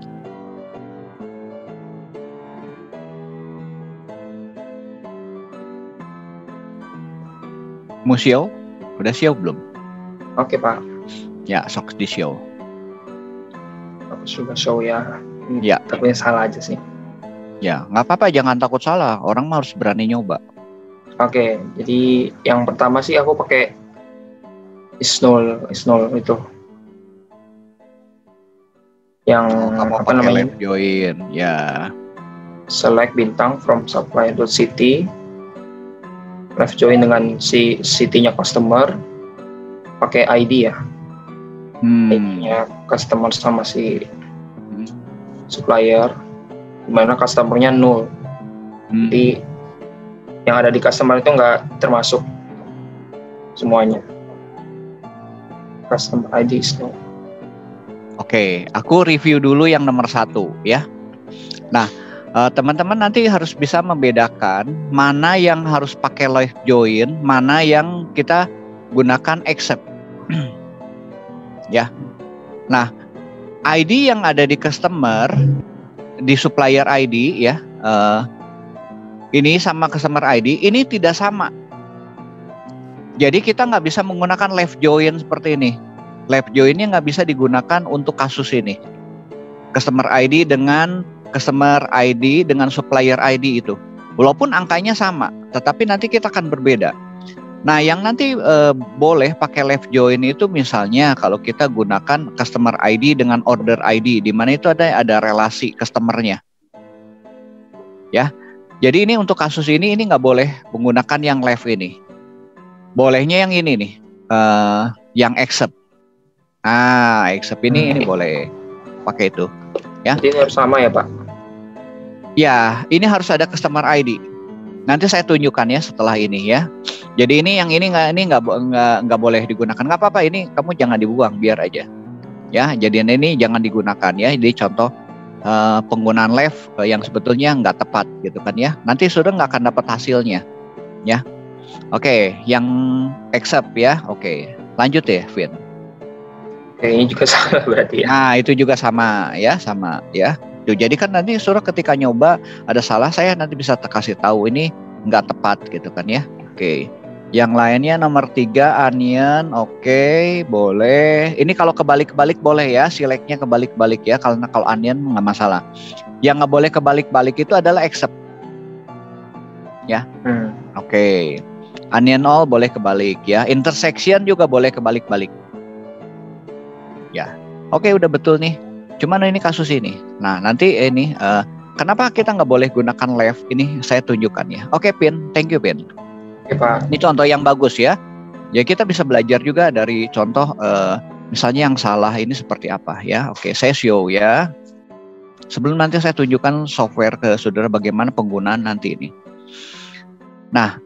Musio, udah show belum? Oke Pak, Ya, sok di show. aku sudah show ya. Ya. Takutnya salah aja sih. Ya, nggak apa-apa, jangan takut salah. Orang mah harus berani nyoba. Oke, jadi yang pertama sih aku pakai is0 itu. Yang Kamu apa pakai namanya? left join, ya. Select bintang from supplier.city. Left join dengan si city-nya customer. Pakai ID ya. ID-nya customer sama si supplier, dimana customernya 0. Jadi yang ada di customer itu nggak termasuk semuanya. Customer ID is 0. Oke, aku review dulu yang nomor 1 ya. Nah, teman-teman nanti harus bisa membedakan mana yang harus pakai left join, mana yang kita gunakan accept. Ya. Nah, ID yang ada di customer, di supplier ID ya, ini sama customer ID, ini tidak sama. Jadi kita nggak bisa menggunakan left join seperti ini. Left joinnya nggak bisa digunakan untuk kasus ini. Customer ID dengan supplier ID itu. Walaupun angkanya sama, tetapi nanti kita akan berbeda. Nah, yang nanti boleh pakai left join itu misalnya kalau kita gunakan customer ID dengan order ID, di mana itu ada relasi customernya. Ya. Jadi ini untuk kasus ini nggak boleh menggunakan yang left ini. Bolehnya yang ini nih, yang accept. Accept ini boleh pakai itu. Ya. Jadi ini harus sama ya Pak? Ya, ini harus ada customer ID. Nanti saya tunjukkan ya setelah ini ya. Jadi ini yang ini nggak boleh digunakan. Nggak apa-apa, ini kamu jangan dibuang, biar aja. Ya, jadi ini jangan digunakan ya. Jadi contoh penggunaan left yang sebetulnya nggak tepat gitu kan ya. Nanti sudah nggak akan dapat hasilnya. Ya. Oke, yang accept ya. Oke, lanjut ya, Vin. Oke, ini juga salah berarti ya. Nah, itu juga sama ya. Tuh, jadi kan nanti suruh ketika nyoba ada salah, saya nanti bisa kasih tahu ini nggak tepat gitu kan ya. Oke. Yang lainnya nomor 3 onion, oke, boleh. Ini kalau kebalik-balik boleh ya, selectnya kebalik-balik ya, karena kalau onion nggak masalah. Yang nggak boleh kebalik-balik itu adalah accept. Ya. Oke. Onion all boleh kebalik ya. Intersection juga boleh kebalik-balik. Ya. Oke, udah betul nih. Cuman ini kasus ini. Nah, nanti ini kenapa kita nggak boleh gunakan left? Ini saya tunjukkan ya. Oke, Pin. Thank you, Pin. Oke, Pak. Ini contoh yang bagus ya. Ya, kita bisa belajar juga dari contoh misalnya yang salah ini seperti apa ya. Oke, saya show ya. Sebelum nanti saya tunjukkan software ke saudara bagaimana penggunaan nanti ini. Nah,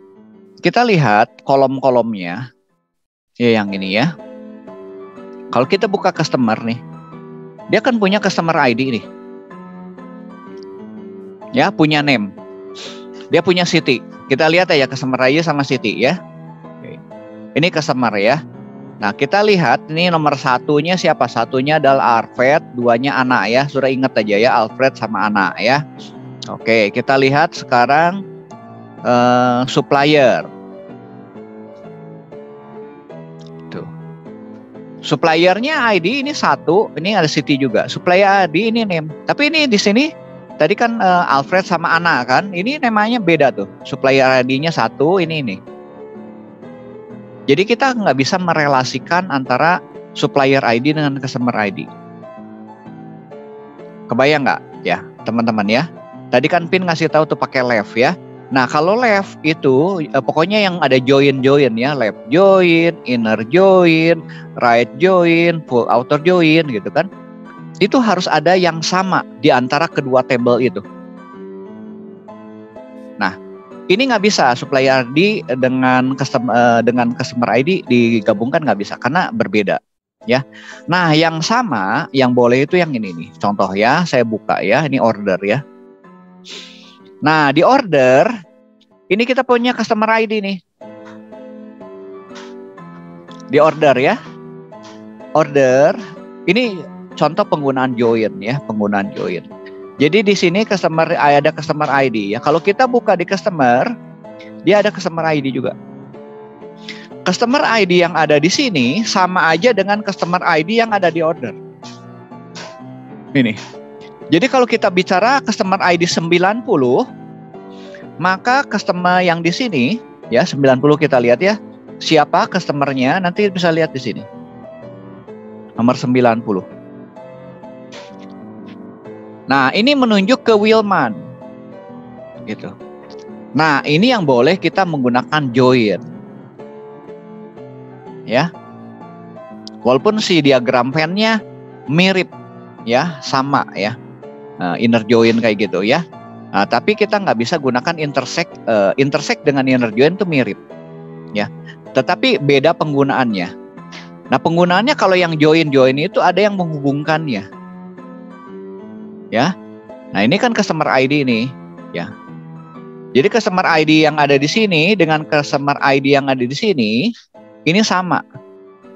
kita lihat kolom-kolomnya. Ya, yang ini ya. Kalau kita buka customer nih, dia kan punya customer ID nih. Ya, punya name. Dia punya city. Kita lihat ya customer ID sama city ya. Oke. Ini customer ya. Nah, kita lihat ini nomor 1-nya siapa? 1-nya adalah Alfred, 2-nya Ana ya. Sudah ingat aja ya, Alfred sama Ana ya. Oke, kita lihat sekarang supplier. Suppliernya ID ini 1, ini ada city juga. Supplier ID ini name. Tapi ini di sini tadi kan Alfred sama Ana kan. Ini namanya beda tuh. Supplier ID-nya 1, ini. Jadi kita nggak bisa merelasikan antara supplier ID dengan customer ID. Kebayang nggak? Ya, teman-teman ya. Tadi kan Pin ngasih tahu tuh pakai left ya. Nah, kalau left itu pokoknya yang ada join ya, left join, inner join, right join, full outer join gitu kan. Itu harus ada yang sama di antara kedua table itu. Nah, ini nggak bisa supply ID dengan customer ID digabungkan, nggak bisa karena berbeda ya. Nah, yang sama yang boleh itu yang ini nih. Contoh ya, saya buka ya, ini order ya. Nah, di order ini kita punya customer ID nih. Di order ya. Order ini contoh penggunaan join ya, penggunaan join. Jadi di sini ada customer ID ya. Kalau kita buka di customer, dia ada customer ID juga. Customer ID yang ada di sini sama aja dengan customer ID yang ada di order. Ini. Jadi kalau kita bicara customer ID 90, maka customer yang di sini ya 90 kita lihat ya. Siapa customernya nanti bisa lihat di sini. Nomor 90. Nah, ini menunjuk ke Wilman. Gitu. Nah, ini yang boleh kita menggunakan join. Ya. Walaupun si diagram pen-nya mirip ya, sama ya. Inner join kayak gitu ya. Nah, tapi kita nggak bisa gunakan intersect dengan inner join itu mirip. Ya. Tetapi beda penggunaannya. Nah, penggunaannya kalau yang join itu ada yang menghubungkannya. Ya. Nah, ini kan customer ID nih, ya. Jadi customer ID yang ada di sini dengan customer ID yang ada di sini ini sama.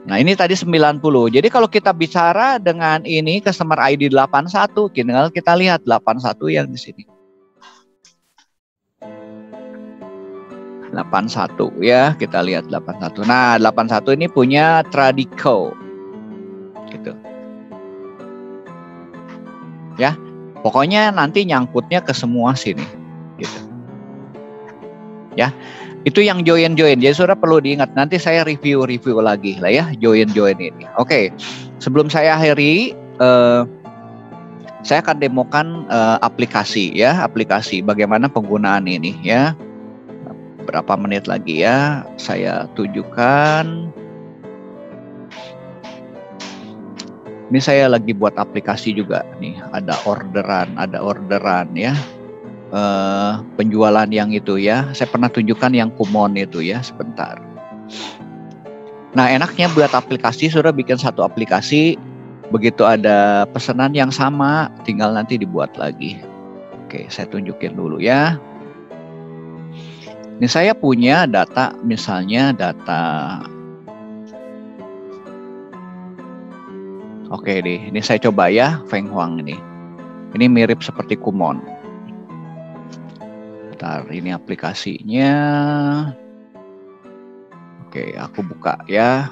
Nah, ini tadi 90. Jadi kalau kita bicara dengan ini customer ID 81, tinggal kita lihat 81 yang di sini. 81 ya, kita lihat 81. Nah, 81 ini punya Tradico. Gitu. Ya. Pokoknya nanti nyangkutnya ke semua sini, gitu. Ya, itu yang join. Jadi saudara perlu diingat. Nanti saya review lagi lah ya join ini. Oke, sebelum saya akhiri, saya akan demokan aplikasi ya, aplikasi bagaimana penggunaan ini ya. Berapa menit lagi ya, saya tunjukkan. Ini saya lagi buat aplikasi juga nih, ada orderan ya, penjualan yang itu ya. Saya pernah tunjukkan yang Kumon itu ya, sebentar. Nah, enaknya buat aplikasi, sudah bikin satu aplikasi, begitu ada pesanan yang sama, tinggal nanti dibuat lagi. Oke, saya tunjukin dulu ya. Ini saya punya data, misalnya data. Oke deh, ini saya coba ya, Feng Huang ini. Ini mirip seperti Kumon. Bentar, ini aplikasinya. Oke, aku buka ya.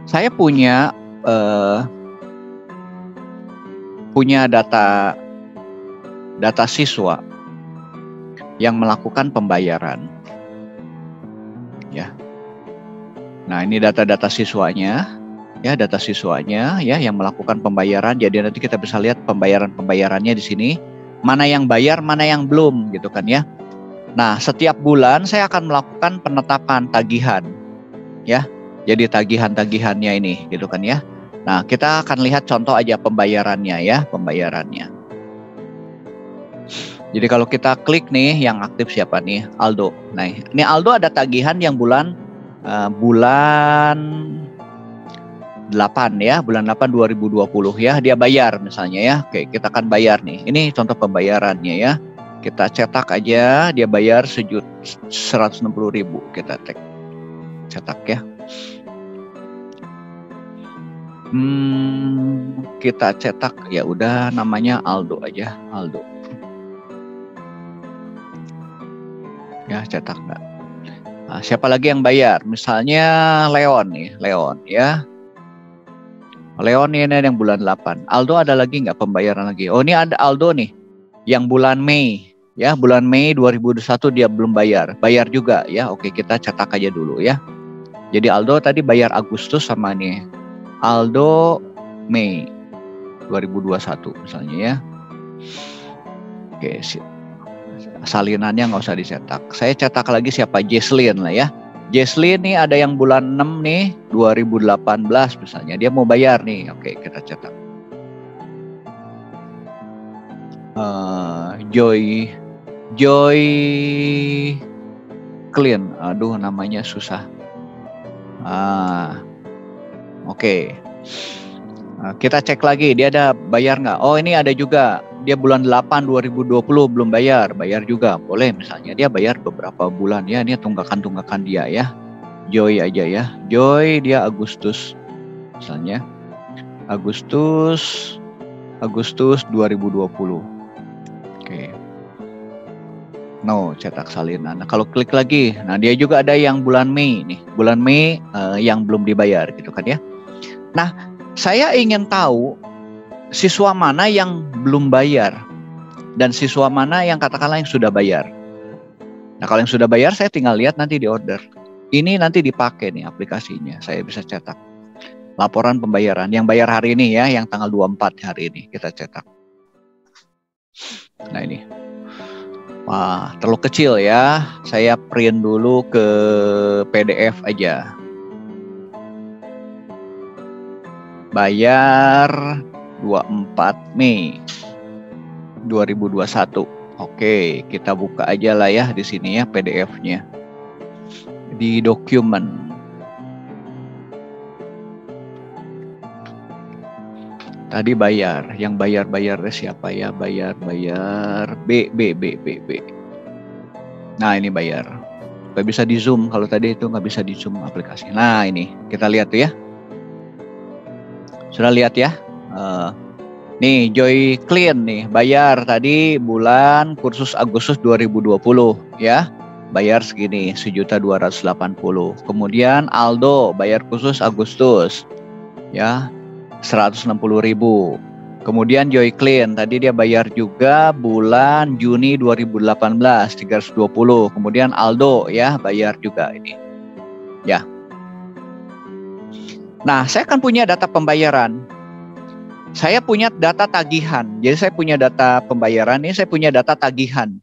Saya punya data siswa yang melakukan pembayaran. Ya. Nah, ini data siswanya, ya, data siswanya ya yang melakukan pembayaran. Jadi nanti kita bisa lihat pembayarannya di sini, mana yang bayar, mana yang belum gitu kan ya. Nah, setiap bulan saya akan melakukan penetapan tagihan. Ya. Jadi tagihan-tagihannya ini gitu kan ya. Nah, kita akan lihat contoh aja pembayarannya ya, pembayarannya. Jadi kalau kita klik nih, yang aktif siapa nih? Aldo. Nah, ini Aldo ada tagihan yang bulan 8 ya, bulan 8 2020 ya, dia bayar misalnya ya. Oke, kita akan bayar nih. Ini contoh pembayarannya ya. Kita cetak aja, dia bayar 160.000. Kita cetak ya. Kita cetak ya udah namanya Aldo aja, Aldo. Ya, cetak enggak. Nah, siapa lagi yang bayar? Misalnya Leon nih, Leon ya. Leon ini yang bulan 8. Aldo ada lagi nggak pembayaran lagi? Oh, ini ada Aldo nih, yang bulan Mei. Ya, bulan Mei 2021 dia belum bayar. Bayar juga ya. Oke, kita cetak aja dulu ya. Jadi Aldo tadi bayar Agustus sama nih. Aldo Mei 2021 misalnya ya. Oke, salinannya nggak usah dicetak. Saya cetak lagi siapa? Jesslyn lah ya. Jesslyn nih ada yang bulan 6 nih 2018 misalnya. Dia mau bayar nih. Oke, kita cetak. Joy Clean. Aduh namanya susah. Oke. Kita cek lagi dia ada bayar nggak? Oh ini ada juga. Dia bulan 8 2020 belum bayar juga. Boleh misalnya dia bayar beberapa bulan ya. Ini tunggakan dia ya. Joy aja ya. Joy dia Agustus misalnya. Agustus 2020. Oke. No, cetak salinan. Nah, kalau klik lagi, nah dia juga ada yang bulan Mei nih. Bulan Mei yang belum dibayar gitu kan ya. Nah, saya ingin tahu siswa mana yang belum bayar dan siswa mana yang katakanlah yang sudah bayar. Nah, kalau yang sudah bayar saya tinggal lihat nanti di order. Ini nanti dipakai nih aplikasinya. Saya bisa cetak laporan pembayaran yang bayar hari ini ya, yang tanggal 24 hari ini kita cetak. Nah, ini. Wah, terlalu kecil ya. Saya print dulu ke PDF aja. Bayar 24 Mei 2021. Oke, kita buka aja lah ya di sini ya PDF-nya. Di dokumen. Tadi bayar, yang bayarnya siapa ya? Bayar B. Nah ini bayar. Nggak bisa di zoom, kalau tadi itu nggak bisa di zoom aplikasi. Nah ini kita lihat tuh ya. Sudah lihat ya? Nih Joy Clean nih bayar tadi bulan kursus Agustus 2020 ya. Bayar segini 1.280.000. Kemudian Aldo bayar kursus Agustus ya. 160.000. Kemudian Joy Clean tadi dia bayar juga bulan Juni 2018 320. Kemudian Aldo ya bayar juga ini. Ya. Nah, saya kan punya data pembayaran. Saya punya data tagihan. Jadi saya punya data pembayaran ini, saya punya data tagihan.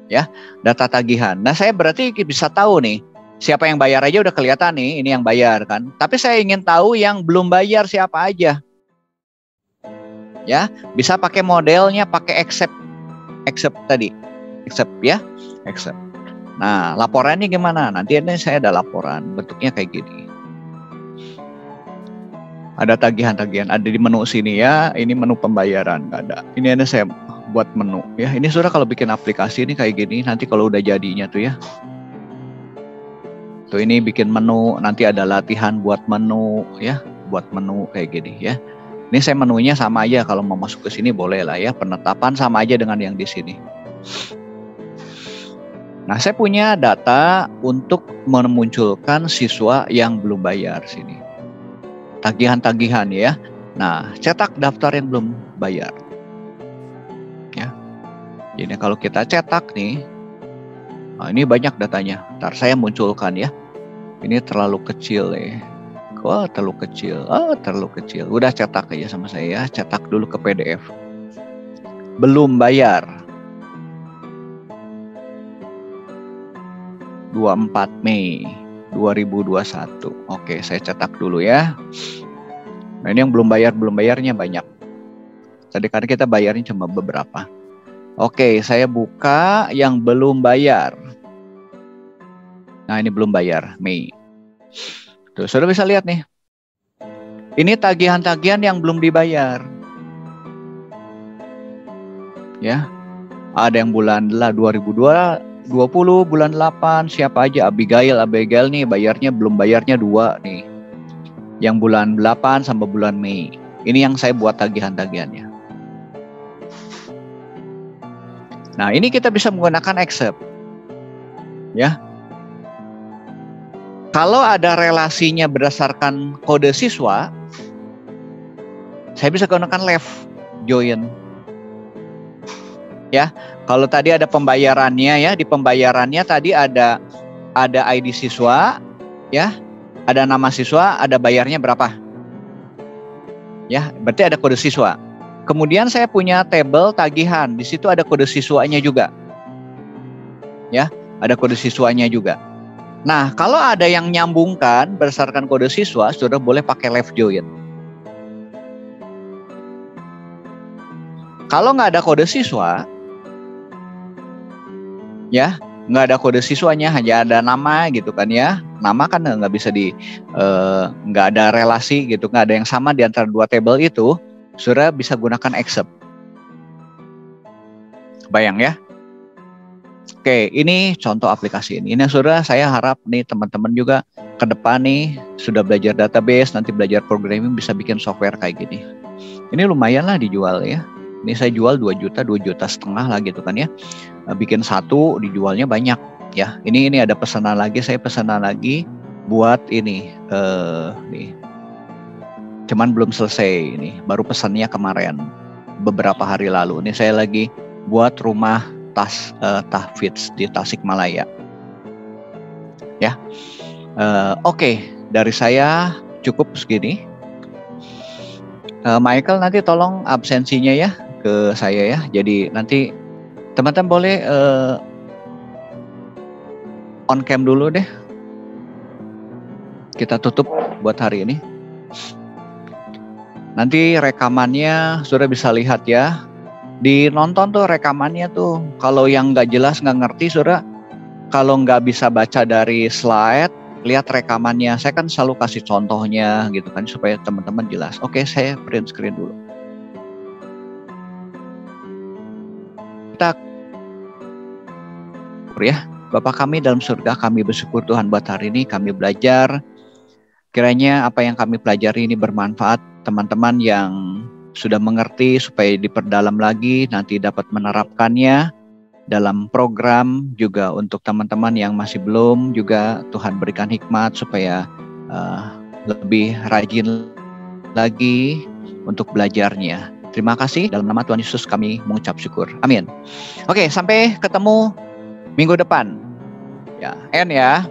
Ya, data tagihan. Nah, saya berarti bisa tahu nih siapa yang bayar aja udah kelihatan nih, ini yang bayar kan. Tapi saya ingin tahu yang belum bayar siapa aja. Ya, bisa pakai modelnya, pakai accept tadi. Accept ya, accept. Nah, laporannya gimana? Nanti ini saya ada laporan, bentuknya kayak gini. Ada tagihan-tagihan, ada di menu sini ya. Ini menu pembayaran, nggak ada. Ini saya buat menu ya. Ini sudah kalau bikin aplikasi ini kayak gini. Nanti kalau udah jadinya tuh ya. Tuh ini bikin menu, nanti ada latihan buat menu ya, buat menu kayak gini ya. Ini saya menunya sama aja, kalau mau masuk ke sini boleh lah ya, penetapan sama aja dengan yang di sini. Nah, saya punya data untuk memunculkan siswa yang belum bayar sini. Tagihan-tagihan ya. Nah, cetak daftar yang belum bayar. Ya. Ini kalau kita cetak nih, nah, ini banyak datanya. Ntar saya munculkan ya. Ini terlalu kecil ya. Wah, terlalu kecil. Terlalu kecil. Udah cetak aja sama saya. Cetak dulu ke PDF. Belum bayar. 24 Mei 2021. Oke, saya cetak dulu ya. Nah, ini yang belum bayarnya banyak. Tadi kan kita bayarnya cuma beberapa. Oke, saya buka yang belum bayar. Nah, ini belum bayar, Mei. Tuh, sudah bisa lihat nih. Ini tagihan-tagihan yang belum dibayar. Ya. Ada yang bulan 2020, bulan 8, siapa aja? Abigail nih bayarnya 2 nih. Yang bulan 8 sampai bulan Mei. Ini yang saya buat tagihan-tagihannya. Nah, ini kita bisa menggunakan accept. Ya. Kalau ada relasinya berdasarkan kode siswa, saya bisa gunakan left join. Ya, kalau tadi ada pembayarannya ya, di pembayarannya tadi ada ID siswa, Ya, ada nama siswa, ada bayarnya berapa. Ya, berarti ada kode siswa. Kemudian saya punya tabel tagihan, di situ ada kode siswanya juga. Ya, ada kode siswanya juga. Nah, kalau ada yang nyambungkan berdasarkan kode siswa, saudara boleh pakai left join. Kalau nggak ada kode siswa, ya nggak ada kode siswanya, hanya ada nama gitu kan ya. Nama kan nggak bisa nggak ada relasi gitu, nggak ada yang sama di antara dua tabel itu, saudara bisa gunakan accept. Bayang ya. Oke, ini contoh aplikasi ini. Ini saudara, saya harap nih teman-teman juga ke depan nih sudah belajar database, nanti belajar programming bisa bikin software kayak gini. Ini lumayan lah dijual ya. Ini saya jual 2 juta setengah lah gitu kan ya. Bikin satu dijualnya banyak ya. Ini ada pesanan lagi, saya pesanan lagi buat ini nih. Cuman belum selesai ini, baru pesannya kemarin beberapa hari lalu. Ini saya lagi buat rumah tahfidz di Tasikmalaya. Ya. Oke, dari saya cukup segini. Michael nanti tolong absensinya ya ke saya ya. Jadi nanti teman-teman boleh on cam dulu deh. Kita tutup buat hari ini. Nanti rekamannya sudah bisa lihat ya. Di nonton tuh rekamannya tuh. Kalau yang nggak jelas, nggak ngerti, saudara, kalau nggak bisa baca dari slide, lihat rekamannya. Saya kan selalu kasih contohnya gitu kan supaya teman-teman jelas. Oke, saya print screen dulu. Kita ya, Bapa kami dalam surga, kami bersyukur Tuhan buat hari ini kami belajar. Kiranya apa yang kami pelajari ini bermanfaat teman-teman yang sudah mengerti supaya diperdalam lagi, nanti dapat menerapkannya dalam program. Juga untuk teman-teman yang masih belum, juga Tuhan berikan hikmat supaya lebih rajin lagi untuk belajarnya. Terima kasih, dalam nama Tuhan Yesus kami mengucap syukur. Amin. Oke, sampai ketemu minggu depan. Ya, N ya.